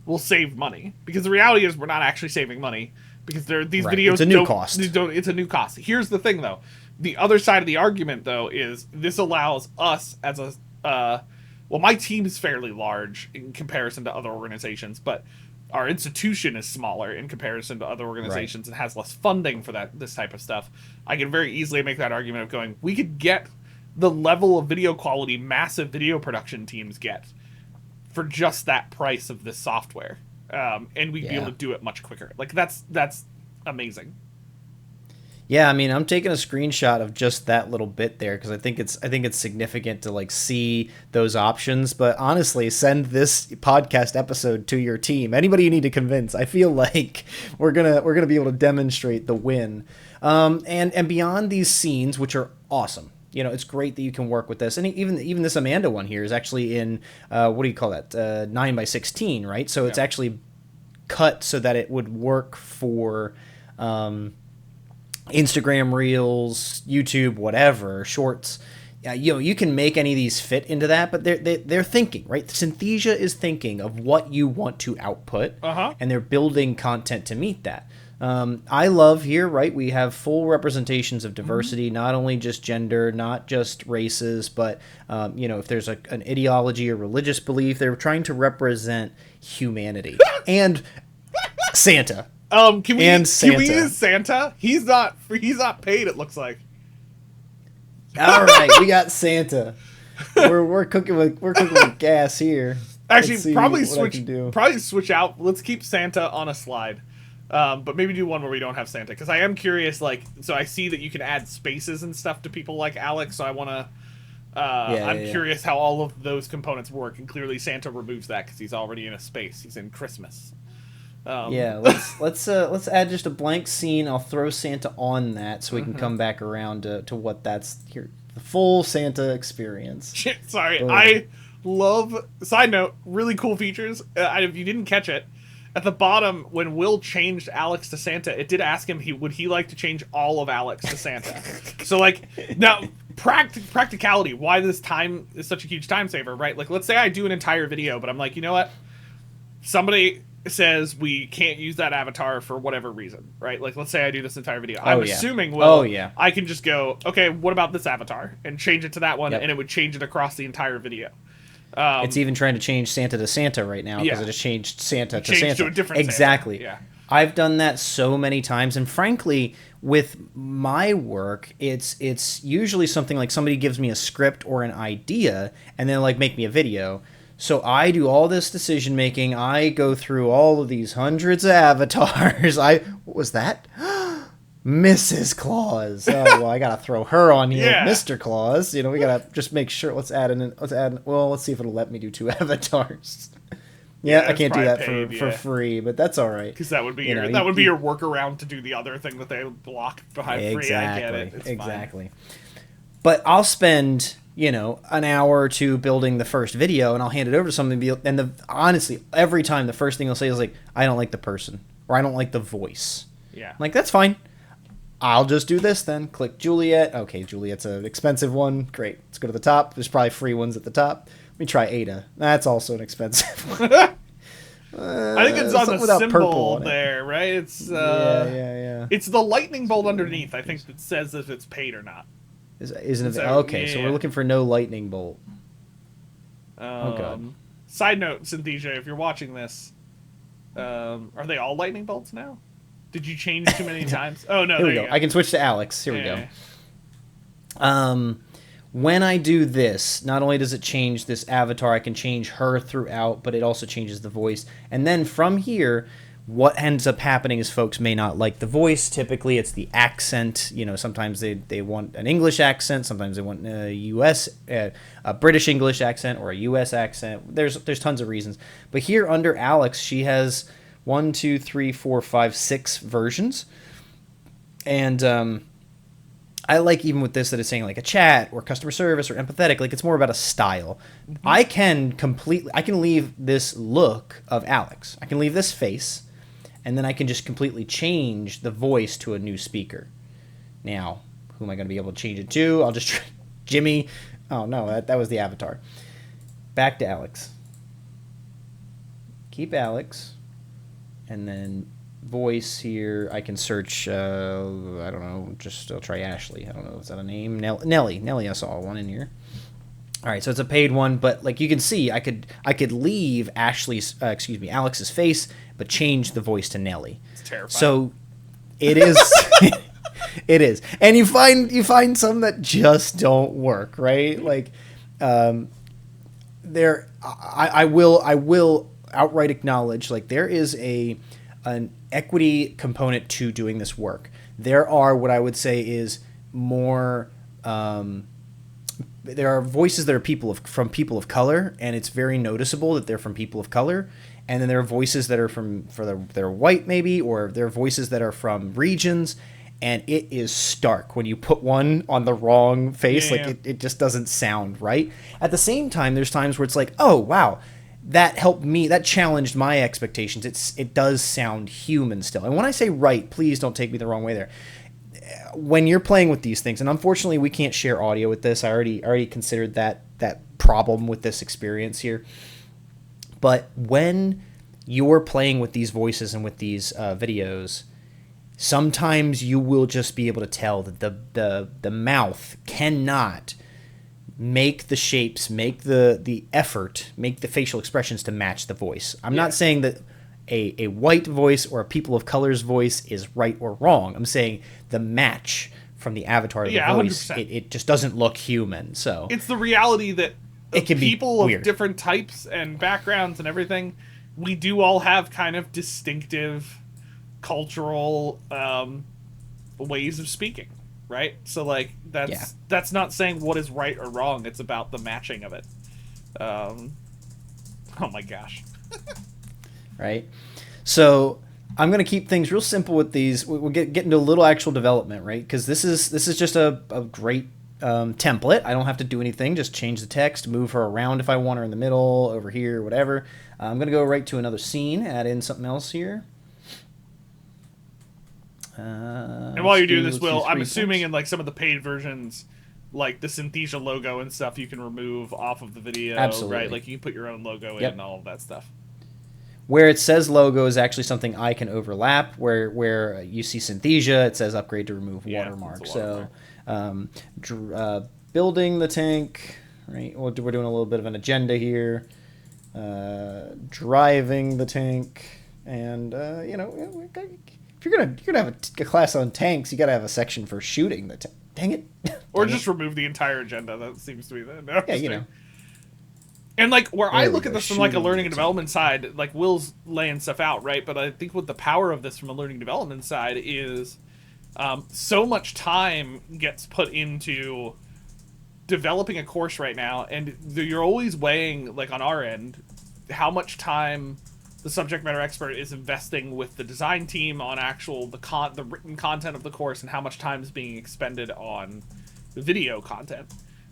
we'll save money. Because the reality is we're not actually saving money. Because these videos it's a new cost. It's a new cost. Here's the thing, though. The other side of the argument, though, is this allows us as a... well, my team is fairly large in comparison to other organizations, but our institution is smaller in comparison to other organizations and has less funding for this type of stuff. I can very easily make that argument of going, we could get the level of video quality massive video production teams get for just that price of this software. And we'd be able to do it much quicker. Like, that's amazing. Yeah, I mean, I'm taking a screenshot of just that little bit there because I think it's significant to like see those options. But honestly, send this podcast episode to your team. Anybody you need to convince. I feel like we're gonna be able to demonstrate the win. And beyond these scenes, which are awesome. You know, it's great that you can work with this, and even this Amanda one here is actually in what do you call that? 9:16, right? So it's actually cut so that it would work for. Instagram Reels, YouTube, whatever, Shorts. You can make any of these fit into that, but they're thinking, right? Synthesia is thinking of what you want to output, and they're building content to meet that. I love here, right? We have full representations of diversity, not only just gender, not just races, but if there's an ideology or religious belief, they're trying to represent humanity and Santa. Can we use Santa? He's not paid, it looks like. All right, we got Santa. We're cooking with gas here. Actually, probably switch out. Let's keep Santa on a slide. But maybe do one where we don't have Santa, because I am curious, so I see that you can add spaces and stuff to people like Alex, so I want to I'm curious how all of those components work, and clearly Santa removes that because he's already in a space. He's in Christmas. Let's add just a blank scene. I'll throw Santa on that so we can come back around to what that's here. The full Santa experience. Sorry, boom. I love. Side note, really cool features. If you didn't catch it, at the bottom when Will changed Alex to Santa, it did ask him would he like to change all of Alex to Santa. So now practicality. Why this time is such a huge time saver, right? Let's say I do an entire video, but I'm like, you know what? Somebody says we can't use that avatar for whatever reason, right? Let's say I do this entire video. I'm assuming, I can just go, okay, what about this avatar? And change it to that one, and it would change it across the entire video. It's even trying to change Santa to Santa right now because it has changed Santa to Santa. To a different exactly. Santa. Yeah. I've done that so many times, and frankly, with my work, it's usually something like somebody gives me a script or an idea, and then make me a video. So I do all this decision making. I go through all of these hundreds of avatars. What was that? Mrs. Claus. Oh, well, I gotta throw her on here. Yeah. Mr. Claus. We gotta just make sure. Let's see if it'll let me do 2 avatars. I can't do that for free, but that's all right. Because that would be your workaround to do the other thing that they block behind free. I get it. It's exactly. Fine. But I'll spend an hour or two building the first video, and I'll hand it over to somebody, and honestly, every time the first thing they'll say is I don't like the person, or I don't like the voice. Yeah. That's fine. I'll just do this then. Click Juliet. Okay, Juliet's an expensive one. Great. Let's go to the top. There's probably free ones at the top. Let me try Ada. That's also an expensive one. I think it's on the symbol there, right? It's yeah. It's the lightning bolt underneath, I think, that says if it's paid or not. Isn't it? Okay, so we're looking for no lightning bolt. Oh god. Side note, Synthesia, if you're watching this, are they all lightning bolts now? Did you change too many times? Oh no, here we go. I can switch to Alex. Here we go. When I do this, not only does it change this avatar, I can change her throughout, but it also changes the voice. And then from here, what ends up happening is folks may not like the voice. Typically, it's the accent. Sometimes they want an English accent. Sometimes they want a British English accent or a U.S. accent. There's tons of reasons. But here under Alex, she has 1, 2, 3, 4, 5, 6 versions. And I like even with this that it's saying a chat or customer service or empathetic. It's more about a style. Mm-hmm. I can leave this look of Alex. I can leave this face. And then I can just completely change the voice to a new speaker. Now, who am I going to be able to change it to? I'll just try Jimmy. Oh, no, that was the avatar. Back to Alex. Keep Alex. And then voice here, I can search, I don't know, I'll try Ashley. I don't know, is that a name? Nelly, I saw one in here. All right, so it's a paid one, but you can see, I could leave Alex's face, but change the voice to Nelly. It's terrifying. So it is, it is, and you find some that just don't work, right? I will outright acknowledge there is a an equity component to doing this work. There are what I would say is more. There are voices that are from people of color, and it's very noticeable that they're from people of color. And then there are voices that are they're white maybe, or there are voices that are from regions, and it is stark when you put one on the wrong face. Yeah. It just doesn't sound right. At the same time, there's times where it's like, oh wow, that helped me, that challenged my expectations. It does sound human still. And when I say right, please don't take me the wrong way there. When you're playing with these things, and unfortunately we can't share audio with this. I already considered that problem with this experience here. But when you're playing with these voices and with these videos, sometimes you will just be able to tell that the mouth cannot make the shapes, make the effort, make the facial expressions to match the voice. I'm not saying that a white voice or a people of color's voice is right or wrong. I'm saying the match from the avatar to the voice, it just doesn't look human. So it's the reality that it can people be of different types and backgrounds and everything, we do all have kind of distinctive cultural ways of speaking, right? So like that's not saying what is right or wrong. It's about the matching of it. Oh my gosh. Right? So I'm going to keep things real simple with these. We'll get into a little actual development, right? Because this is just a great template. I don't have to do anything. Just change the text, move her around if I want her in the middle, over here, whatever. I'm going to go right to another scene, add in something else here. And while you're doing this, Will, I'm assuming in like some of the paid versions, like the Synthesia logo and stuff, you can remove off of the video, Absolutely. Right? Like you can put your own logo in and all of that stuff. Where it says logo is actually something I can overlap. Where you see Synthesia, it says upgrade to remove watermark. So building the tank, right? We're doing a little bit of an agenda here. Driving the tank, and if you're gonna have a class on tanks, you gotta have a section for shooting the tank. Dang it! Or just remove the entire agenda. That seems to be the no, And like where I look at this from like a learning and development side, like Will's laying stuff out, right? But I think what the power of this from a learning development side is so much time gets put into developing a course right now, and you're always weighing, like on our end, how much time the subject matter expert is investing with the design team on actual the written content of the course, and how much time is being expended on the video content.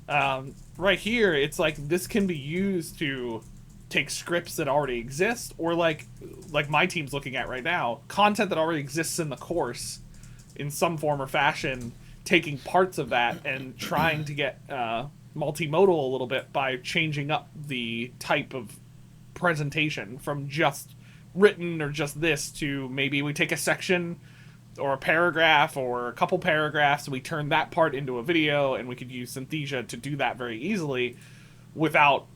Right here, it's like this can be used to take scripts that already exist, or like my team's looking at right now, content that already exists in the course in some form or fashion, taking parts of that and trying to get multimodal a little bit by changing up the type of presentation from just written or just this to maybe we take a section or a paragraph or a couple paragraphs and we turn that part into a video, and we could use Synthesia to do that very easily without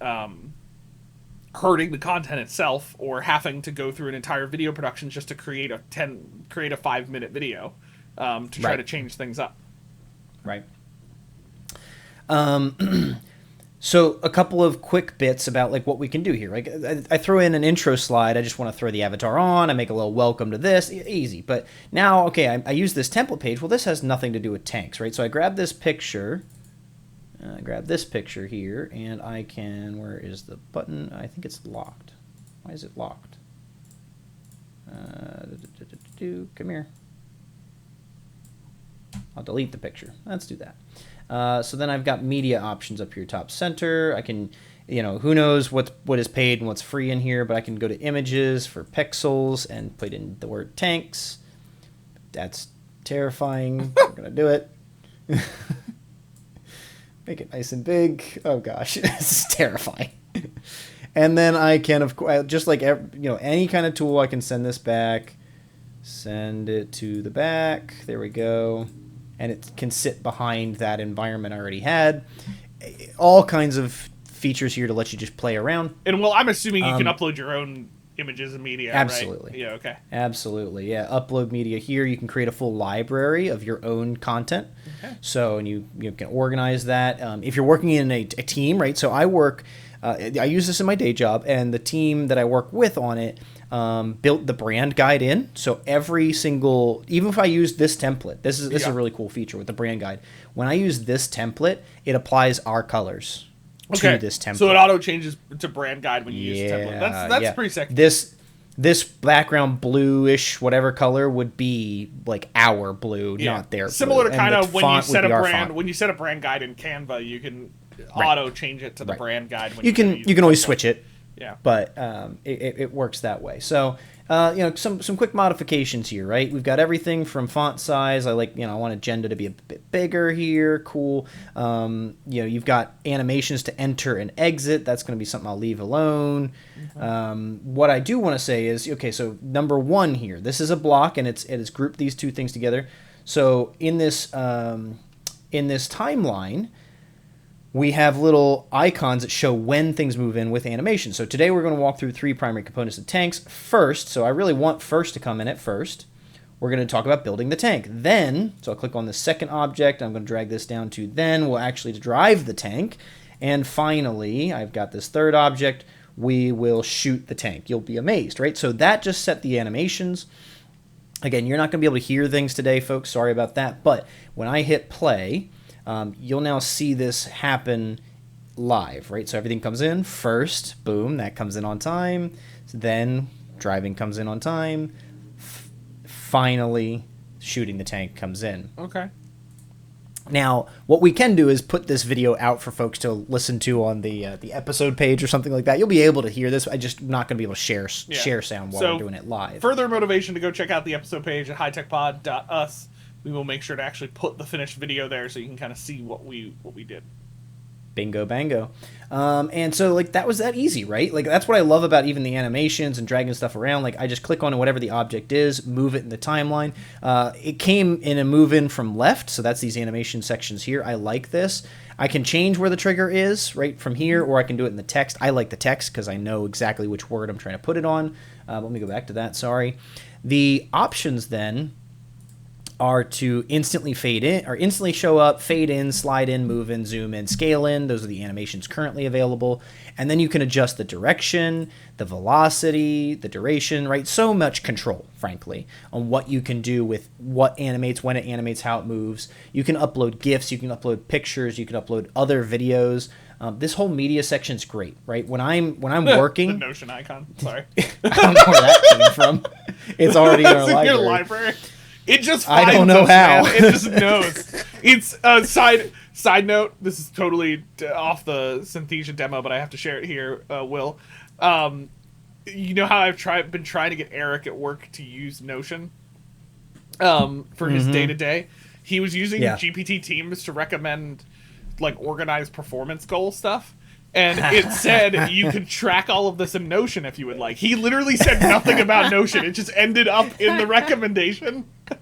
hurting the content itself or having to go through an entire video production just to create a 5-minute video to try to change things up. Right. So a couple of quick bits about like what we can do here. Like I throw in an intro slide. I just want to throw the avatar on. I make a little welcome to this. Easy. But now, okay, I use this template page. Well, this has nothing to do with tanks, right? So I grab this picture. Grab this picture here, and I can... Where is the button? I think it's locked. Why is it locked? Come here. I'll delete the picture. Let's do that. So then I've got media options up here, top center. I can, who knows what is paid and what's free in here, but I can go to images for pixels and put in the word tanks. That's terrifying. We're going to do it. Make it nice and big. Oh gosh, this is terrifying. And then I can, of course, just like any kind of tool, I can send this back, send it to the back. There we go. And it can sit behind that environment I already had. All kinds of features here to let you just play around. And well, I'm assuming you can upload your own images and media, absolutely. Right? Yeah, okay. Absolutely, yeah. Upload media here. You can create a full library of your own content. Okay. So, and you can organize that. If you're working in a team, right? So I work I use this in my day job, and the team that I work with on it built the brand guide in. So every single, even if I use this template, this is a really cool feature with the brand guide. When I use this template, it applies our colors to this template. So it auto changes to brand guide when you use the template. That's pretty sick. This background bluish whatever color would be like our blue, not their similar blue. To kind of when you set a brand guide in Canva, you can auto change it to the brand guide. When you can always switch it. Yeah, but it works that way. So some quick modifications here, right? We've got everything from font size. I want agenda to be a bit bigger here. Cool. You've got animations to enter and exit. That's going to be something I'll leave alone. What I do want to say is, okay, so number one here, this is a block, and it has grouped these two things together. So in this timeline, we have little icons that show when things move in with animation. So today we're going to walk through 3 primary components of tanks. First, so I really want first to come in at first. We're going to talk about building the tank. Then, so I'll click on the second object. I'm going to drag this down to then we'll actually drive the tank. And finally, I've got this third object. We will shoot the tank. You'll be amazed, right? So that just set the animations. Again, you're not going to be able to hear things today, folks. Sorry about that. But when I hit play, you'll now see this happen live, right? So everything comes in first, boom, that comes in on time. So then driving comes in on time. Finally, shooting the tank comes in. Okay. Now, what we can do is put this video out for folks to listen to on the episode page or something like that. You'll be able to hear this. I'm just not going to be able to share sound while we're doing it live. Further motivation to go check out the episode page at hightechpod.us. We will make sure to actually put the finished video there so you can kind of see what we did. Bingo bango. And so that was that easy, right? Like that's what I love about even the animations and dragging stuff around. Like I just click on whatever the object is, move it in the timeline. It came in a move in from left, so that's these animation sections here. I like this. I can change where the trigger is right from here, or I can do it in the text. I like the text because I know exactly which word I'm trying to put it on. Let me go back to that. Sorry. The options then are to instantly fade in or instantly show up, fade in, slide in, move in, zoom in, scale in. Those are the animations currently available. And then you can adjust the direction, the velocity, the duration, right? So much control, frankly, on what you can do with what animates, when it animates, how it moves. You can upload GIFs, you can upload pictures, you can upload other videos. This whole media section is great, right? When I'm working, the Notion icon. Sorry, I don't know where that came from. It's already in our library. Your library. It just I don't know how. Man. It just knows. It's a side note. This is totally off the Synthesia demo, but I have to share it here. Will, you know how I've been trying to get Eric at work to use Notion for his day-to-day. He was using GPT Teams to recommend organized performance goal stuff. And it said you could track all of this in Notion if you would like. He literally said nothing about Notion. It just ended up in the recommendation. I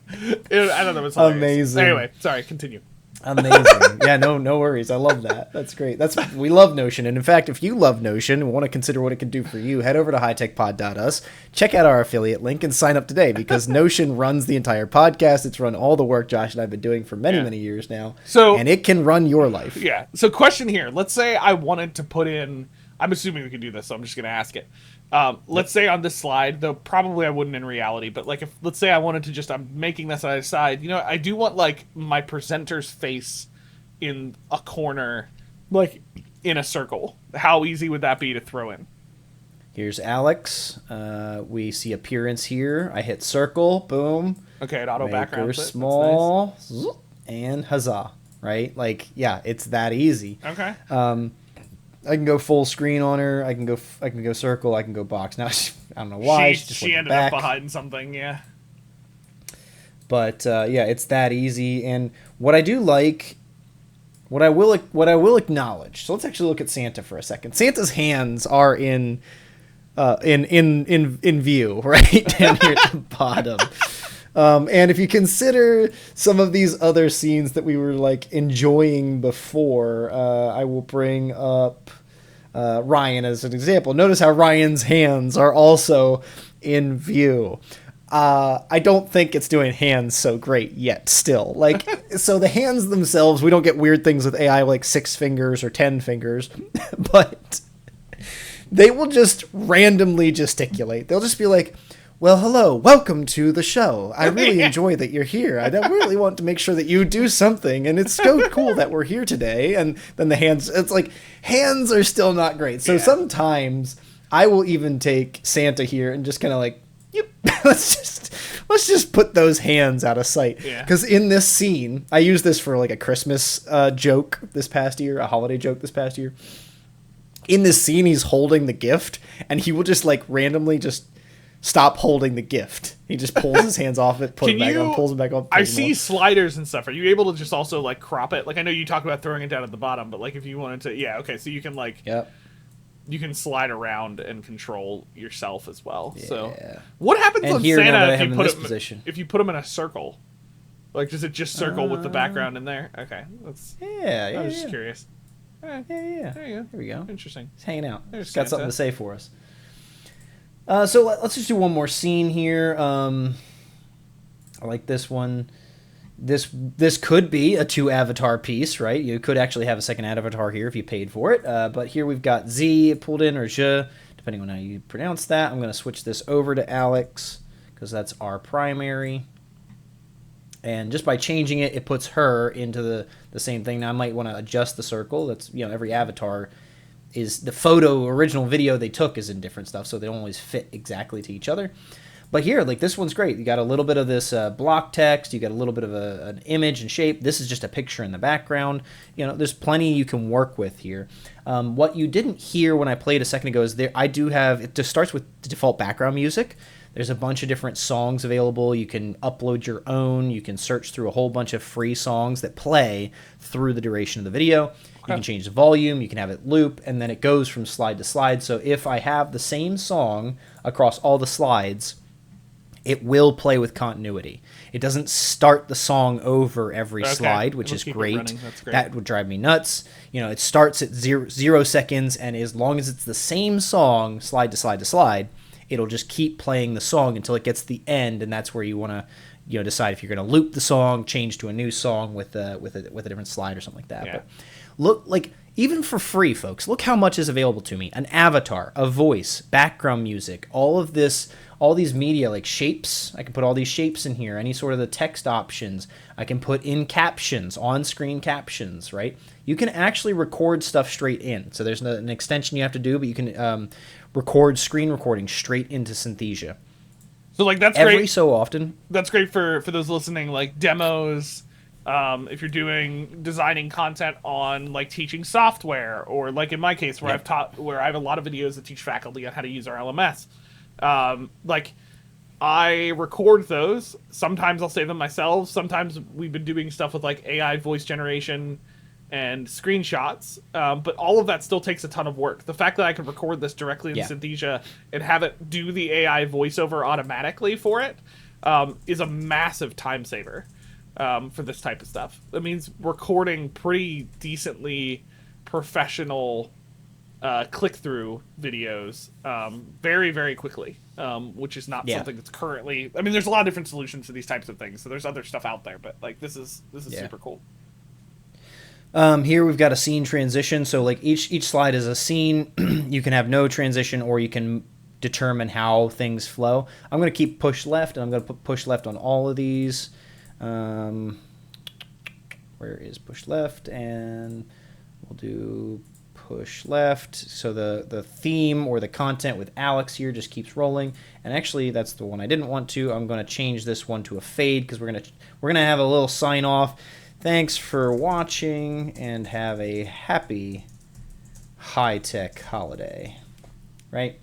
don't know. It was hilarious. Amazing. Anyway, sorry. Continue. Amazing. Yeah, no worries. I love that. That's great. We love Notion. And in fact, if you love Notion and want to consider what it can do for you, head over to hightechpod.us, check out our affiliate link, and sign up today because Notion runs the entire podcast. It's run all the work Josh and I've been doing for many years now. And it can run your life. Yeah. So question here. Let's say I wanted to put in, I'm assuming we can do this, so I'm just going to ask it. Let's say on this slide, though probably I wouldn't in reality, but let's say I wanted to I'm making this on the side, I do want my presenter's face in a corner, in a circle. How easy would that be to throw in? Here's Alex. We see appearance here. I hit circle, boom. Okay, it auto backgrounds it. Small, nice. And huzzah, right? It's that easy. Okay. I can go full screen on her. I can go circle. I can go box. Now I don't know why she ended up behind something. Yeah. But it's that easy. And what I do like, what I will acknowledge. So let's actually look at Santa for a second. Santa's hands are in view right down here at the bottom. And if you consider some of these other scenes that we were enjoying before, I will bring up Ryan as an example. Notice how Ryan's hands are also in view. I don't think it's doing hands so great yet still. So the hands themselves, we don't get weird things with AI like 6 fingers or 10 fingers, but they will just randomly gesticulate. They'll just be like, well, hello, welcome to the show. I really enjoy that you're here. I really want to make sure that you do something, and it's so cool that we're here today. And then the hands, it's like, hands are still not great. So sometimes I will even take Santa here and just kind of like, yep, let's just put those hands out of sight. Because in this scene, I used this for like a Christmas joke this past year, a holiday joke this past year. In this scene, he's holding the gift, and he will just like randomly just stop holding the gift. He just pulls his hands off it, pulls it back on, pulls it back on. I see sliders and stuff. Are you able to just also like crop it? Like I know you talked about throwing it down at the bottom, but like if you wanted to, so you can like, you can slide around and control yourself as well. Yeah. So what happens on Santa if you put him in a circle? Like does it just circle with the background in there? Okay, that's I was just curious. Yeah. There you go. Here we go. Interesting. He's hanging out. He's got something to say for us. So let's just do one more scene here. I like this one. This could be a 2-avatar piece, right? You could actually have a second avatar here if you paid for it. But here we've got Z pulled in, or Je, depending on how you pronounce that. I'm going to switch this over to Alex because that's our primary. And just by changing it, it puts her into the same thing. Now I might want to adjust the circle. That's, every avatar is the original video they took is in different stuff, so they don't always fit exactly to each other. But here, like this one's great. You got a little bit of this block text. You got a little bit of an image and shape. This is just a picture in the background. There's plenty you can work with here. What you didn't hear when I played a second ago is I do have, it just starts with the default background music. There's a bunch of different songs available. You can upload your own. You can search through a whole bunch of free songs that play through the duration of the video. You can change the volume, you can have it loop, and then it goes from slide to slide. So if I have the same song across all the slides, it will play with continuity. It doesn't start the song over every slide, which is great. That would drive me nuts. It starts at 0 seconds, and as long as it's the same song, slide to slide to slide, it'll just keep playing the song until it gets to the end, and that's where you want to decide if you're going to loop the song, change to a new song with a different slide or something like that. But look, like, even for free, folks, look how much is available to me. An avatar, a voice, background music, all these media, like shapes. I can put all these shapes in here, any sort of the text options. I can put in captions, on-screen captions, right? You can actually record stuff straight in. So there's an extension you have to do, but you can record screen recording straight into Synthesia. So, like, that's great. Every so often. That's great for those listening, like, demos. If you're designing content on like teaching software, or like in my case where I have a lot of videos that teach faculty on how to use our LMS. Like I record those. Sometimes I'll save them myself. Sometimes we've been doing stuff with like AI voice generation and screenshots. But all of that still takes a ton of work. The fact that I can record this directly in Synthesia and have it do the AI voiceover automatically for it is a massive time saver. For this type of stuff. That means recording pretty decently professional click-through videos very, very quickly, which is not something that's currently... I mean, there's a lot of different solutions for these types of things, so there's other stuff out there, but like this is super cool. Here we've got a scene transition, so like each slide is a scene. You can have no transition, or you can determine how things flow. I'm going to keep push left, and I'm going to put push left on all of these. Where is push left? And we'll do push left. So the theme or the content with Alex here just keeps rolling. And actually, that's the one I didn't want to. I'm going to change this one to a fade because we're gonna have a little sign off. Thanks for watching, and have a happy high-tech holiday. Right?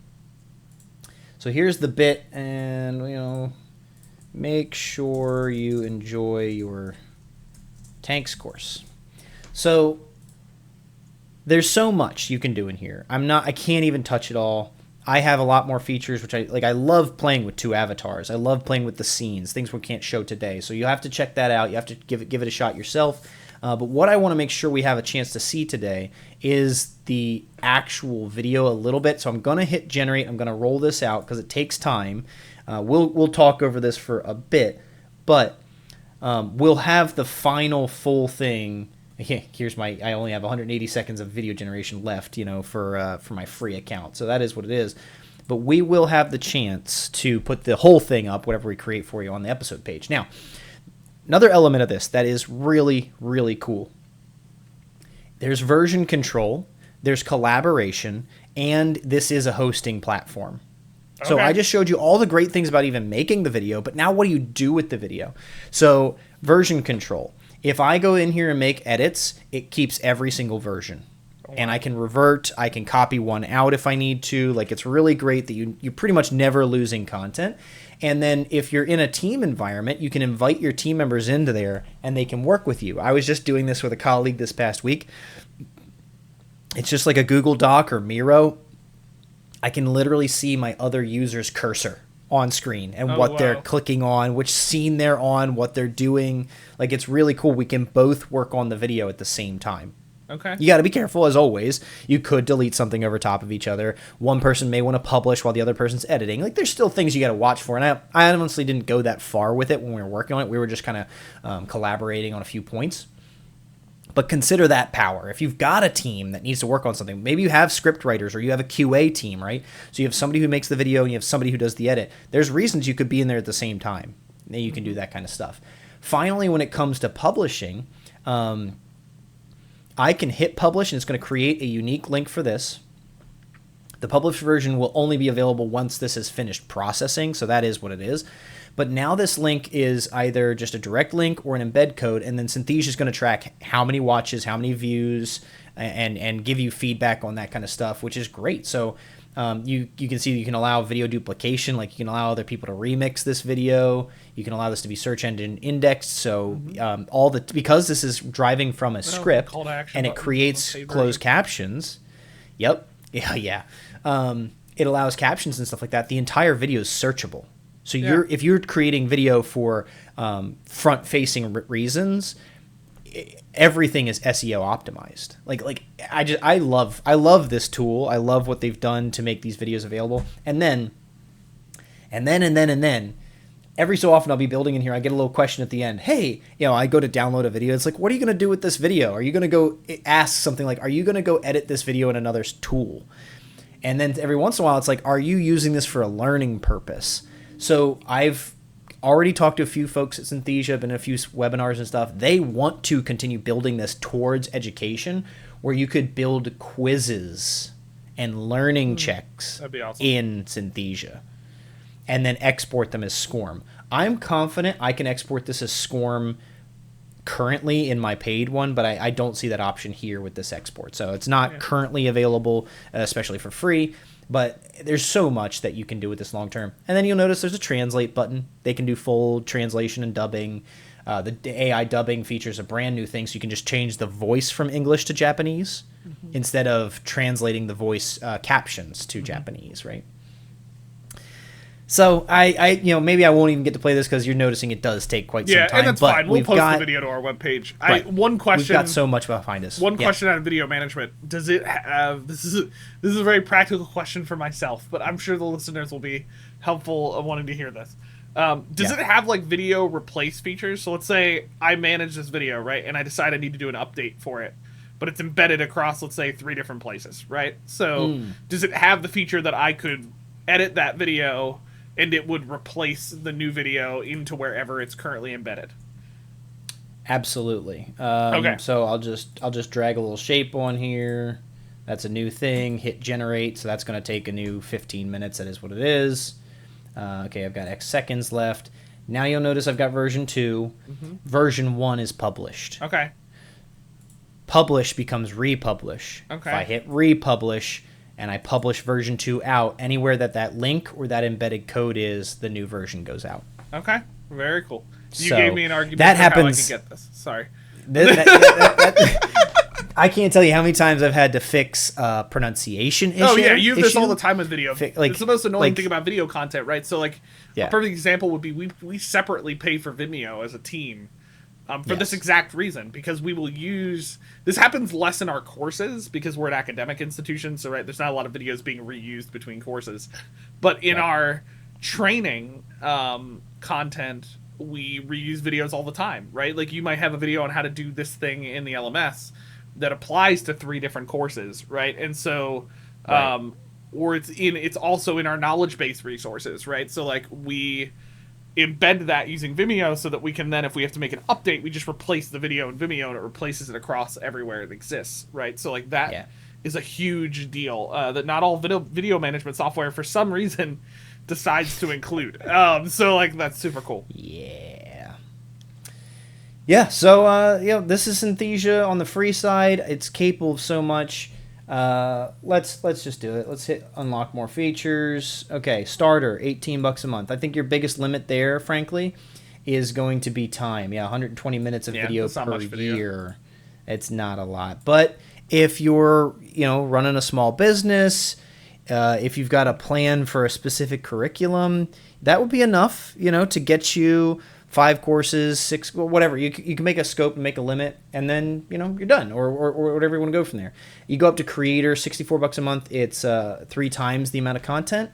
So here's the bit, and make sure you enjoy your tanks course. So there's so much you can do in here. I can't even touch it all. I have a lot more features, which I love playing with 2 avatars. I love playing with the scenes, things we can't show today. So you have to check that out. You have to give it a shot yourself. But what I want to make sure we have a chance to see today is the actual video a little bit. So I'm going to hit generate. I'm going to roll this out because it takes time. We'll talk over this for a bit, but we'll have the final full thing I only have 180 seconds of video generation left, for my free account. So that is what it is. But we will have the chance to put the whole thing up, whatever we create for you, on the episode page. Now, another element of this that is really, really cool. There's version control, there's collaboration, and this is a hosting platform. Okay. So I just showed you all the great things about even making the video, but now what do you do with the video? So version control. If I go in here and make edits, it keeps every single version. And I can revert, I can copy one out if I need to. Like, it's really great that you're pretty much never losing content. And then if you're in a team environment, you can invite your team members into there and they can work with you. I was just doing this with a colleague this past week. It's just like a Google Doc or Miro. I can literally see my other user's cursor on screen and what they're clicking on, which scene they're on, what they're doing. Like, it's really cool. We can both work on the video at the same time. Okay. You got to be careful, as always. You could delete something over top of each other. One person may want to publish while the other person's editing. Like, there's still things you got to watch for. And I honestly didn't go that far with it when we were working on it. We were just kind of collaborating on a few points. But consider that power. If you've got a team that needs to work on something, maybe you have script writers or you have a QA team, right? So you have somebody who makes the video and you have somebody who does the edit. There's reasons you could be in there at the same time. And you can do that kind of stuff. Finally, when it comes to publishing, I can hit publish, and it's going to create a unique link for this. The published version will only be available once this is finished processing, so that is what it is. But now this link is either just a direct link or an embed code, and then Synthesia is going to track how many watches, how many views, and give you feedback on that kind of stuff, which is great. So you can see you can allow video duplication, like you can allow other people to remix this video. You can allow this to be search engine indexed. So because this is driving from a script and it creates closed captions. Yep. Yeah. It allows captions and stuff like that. The entire video is searchable. So if you're creating video for front-facing reasons, everything is SEO optimized. I love this tool. I love what they've done to make these videos available. And then every so often I'll be building in here. I get a little question at the end. Hey, I go to download a video. It's like, what are you going to do with this video? Are you going to go ask something like, are you going to go edit this video in another tool? And then every once in a while, it's like, are you using this for a learning purpose? So I've already talked to a few folks at Synthesia, been in a few webinars and stuff. They want to continue building this towards education, where you could build quizzes and learning checks in Synthesia and then export them as SCORM. I'm confident I can export this as SCORM currently in my paid one, but I don't see that option here with this export. So it's not currently available, especially for free. But there's so much that you can do with this long term. And then you'll notice there's a translate button. They can do full translation and dubbing. The AI dubbing features a brand new thing, so you can just change the voice from English to Japanese instead of translating the voice captions to Japanese, right? So I maybe I won't even get to play this because you're noticing it does take quite some time. Yeah, and that's fine. We'll post the video to our webpage. Right. One question. We've got so much behind us. One question on video management. Does it have? This is a very practical question for myself, but I'm sure the listeners will be helpful of wanting to hear this. Does it have like video replace features? So let's say I manage this video, right, and I decide I need to do an update for it, but it's embedded across, let's say, 3 different places, right? So does it have the feature that I could edit that video and it would replace the new video into wherever it's currently embedded? Absolutely. Okay. So I'll just drag a little shape on here. That's a new thing. Hit generate. So that's going to take a new 15 minutes. That is what it is. Okay, I've got X seconds left. Now you'll notice I've got version 2. Version 1 is published. Okay. Publish becomes republish. Okay. If I hit republish and I publish version 2 out, anywhere that link or that embedded code is, the new version goes out. Okay. Very cool. You So gave me an argument that for happens, how I could get this. Sorry. I can't tell you how many times I've had to fix pronunciation issues. Oh, yeah. You have this all the time with video. Like, it's the most annoying thing about video content, right? So, like, Yeah. a perfect example would be we separately pay for Vimeo as a team for this exact reason, because we will use... This happens less in our courses because we're an academic institution, so, right, there's not a lot of videos being reused between courses. But in our training content, we reuse videos all the time, right? Like you might have a video on how to do this thing in the LMS that applies to 3 different courses, right? And so, Right. or it's also in our knowledge base resources, right? So like we embed that using Vimeo so that we can then, if we have to make an update, we just replace the video in Vimeo and it replaces it across everywhere it exists, right? So like that is a huge deal that not all video management software for some reason decides to include. So like that's super cool. Yeah, so this is Synthesia on the free side. It's capable of so much. Let's just do it. Let's hit unlock more features. Okay, starter, $18 a month. I think your biggest limit there, frankly, is going to be time. Yeah, 120 minutes of video per year. It's not a lot. But if you're, running a small business, if you've got a plan for a specific curriculum, that would be enough, to get you 5 courses, 6, whatever. You can make a scope and make a limit, and then you're done, or whatever you want to go from there. You go up to creator, $64 a month. It's 3 times the amount of content.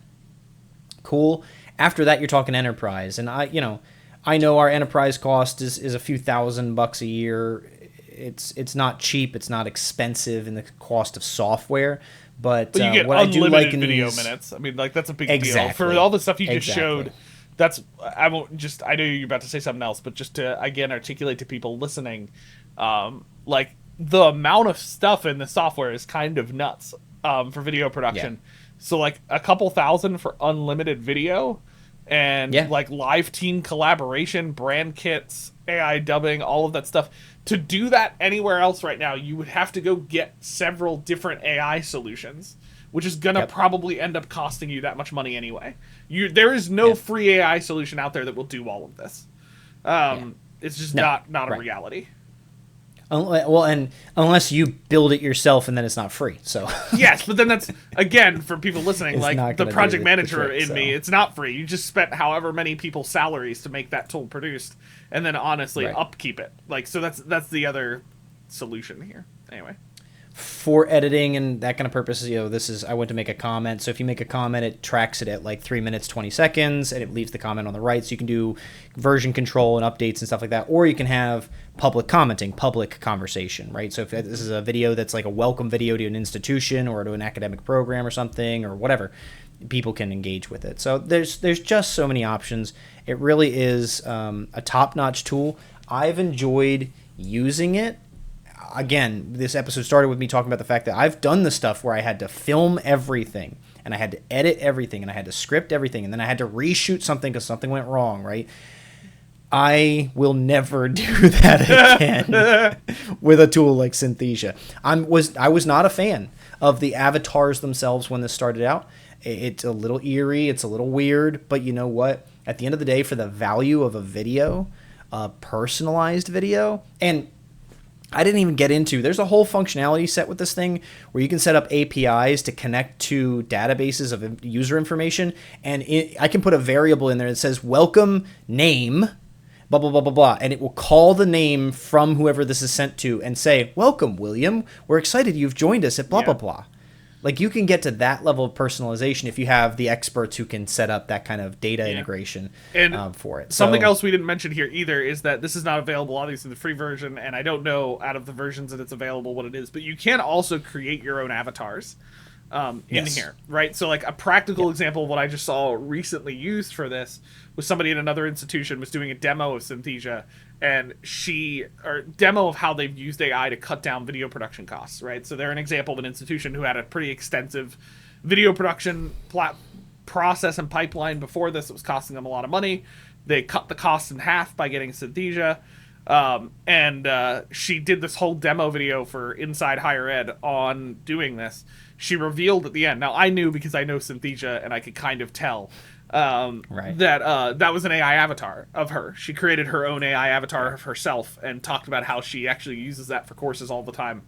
Cool. After that, you're talking enterprise, and I know our enterprise cost is a few $1,000 a year. It's not cheap. It's not expensive in the cost of software. But you get what unlimited I do like in video these, minutes. I mean, like that's a big deal for all the stuff you just showed. I know you're about to say something else, but just to again articulate to people listening, like the amount of stuff in the software is kind of nuts for video production. Yeah. So like a couple thousand for unlimited video, and like live team collaboration, brand kits, AI dubbing, all of that stuff. To do that anywhere else right now, you would have to go get several different AI solutions, which is going to probably end up costing you that much money anyway. There is no free AI solution out there that will do all of this. It's just not a reality. Well, and unless you build it yourself, and then it's not free. So yes, but then that's again for people listening, like the project manager in me, it's not free. You just spent however many people's salaries to make that tool produced, and then honestly upkeep it. Like so, that's the other solution here. Anyway. For editing and that kind of purposes, I went to make a comment. So if you make a comment, it tracks it at like 3 minutes, 20 seconds, and it leaves the comment on the right. So you can do version control and updates and stuff like that. Or you can have public commenting, public conversation, right? So if this is a video that's like a welcome video to an institution or to an academic program or something or whatever, people can engage with it. So there's just so many options. It really is a top-notch tool. I've enjoyed using it. Again, this episode started with me talking about the fact that I've done the stuff where I had to film everything, and I had to edit everything, and I had to script everything, and then I had to reshoot something because something went wrong, right? I will never do that again with a tool like Synthesia. I was not a fan of the avatars themselves when this started out. It's a little eerie, it's a little weird, but you know what? At the end of the day, for the value of a video, a personalized video, and I didn't even get into, there's a whole functionality set with this thing where you can set up APIs to connect to databases of user information, and I can put a variable in there that says welcome name, blah, blah, blah, blah, blah, and it will call the name from whoever this is sent to and say, welcome, William, we're excited you've joined us at blah, blah, blah. Like, you can get to that level of personalization if you have the experts who can set up that kind of data integration for it. Something else we didn't mention here either is that this is not available, obviously, in the free version, and I don't know out of the versions that it's available what it is, but you can also create your own avatars in here, right? So, like, a practical example of what I just saw recently used for this was somebody in another institution was doing a demo of Synthesia, and demo of how they've used AI to cut down video production costs, right? So they're an example of an institution who had a pretty extensive video production process and pipeline before this. It was costing them a lot of money. They cut the cost in half by getting Synthesia, and she did this whole demo video for Inside Higher Ed on doing this. She revealed at the end. Now, I knew because I know Synthesia, and I could kind of tell that was an AI avatar of her. She created her own AI avatar of herself and talked about how she actually uses that for courses all the time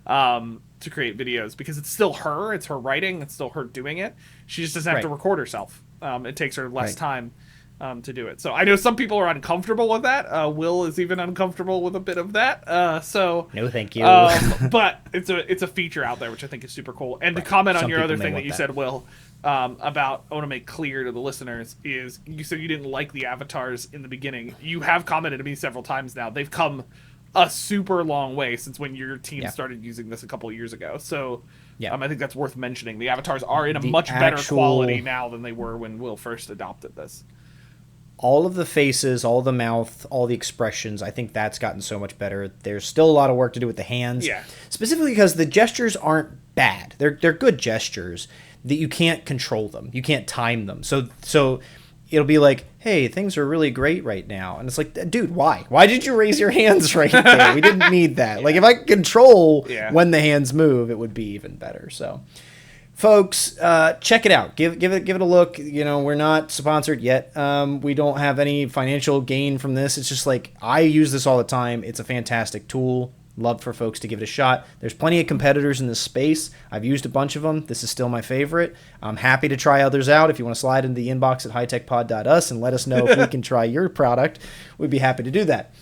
to create videos, because it's still her, it's her writing, it's still her doing it. She just doesn't have to record herself. It takes her less time to do it. So I know some people are uncomfortable with that. Will is even uncomfortable with a bit of that. So no, thank you. But it's a feature out there which I think is super cool. And to comment on your other thing that you said, Will, about, I want to make clear to the listeners, is you said you didn't like the avatars in the beginning. You have commented to me several times now. They've come a super long way since when your team started using this a couple of years ago. So I think that's worth mentioning. The avatars are in a much better quality now than they were when Will first adopted this. All of the faces, all the mouth, all the expressions, I think that's gotten so much better. There's still a lot of work to do with the hands. Yeah. Specifically because the gestures aren't bad. They're good gestures. That you can't control them. You can't time them. So it'll be like, hey, things are really great right now. And it's like, dude, why? Why did you raise your hands right there? We didn't need that. Like, if I could control when the hands move, it would be even better. So, folks, check it out. Give it a look. You know, we're not sponsored yet. We don't have any financial gain from this. It's just like, I use this all the time. It's a fantastic tool. Love for folks to give it a shot. There's plenty of competitors in this space. I've used a bunch of them. This is still my favorite. I'm happy to try others out. If you want to slide into the inbox at hightechpod.us and let us know if we can try your product, we'd be happy to do that.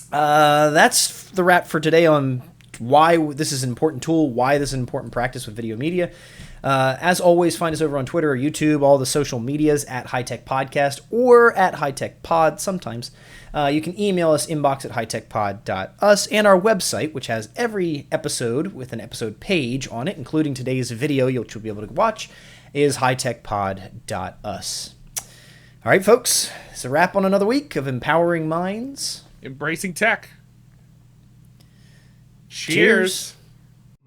That's the wrap for today on why this is an important tool, why this is an important practice with video media. As always, find us over on Twitter or YouTube, all the social medias at High Tech Podcast or at High Tech Pod sometimes. You can email us, inbox at hightechpod.us, and our website, which has every episode with an episode page on it, including today's video, which you'll be able to watch, is hightechpod.us. All right, folks, it's a wrap on another week of Empowering Minds. Embracing tech. Cheers.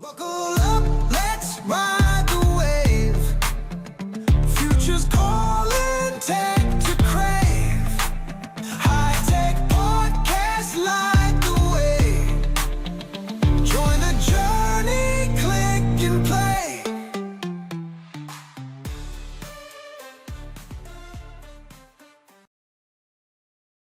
Buckle up, let's ride the wave. Future's calling, tech to crave. High-tech podcast, light the way. Join the journey, click and play.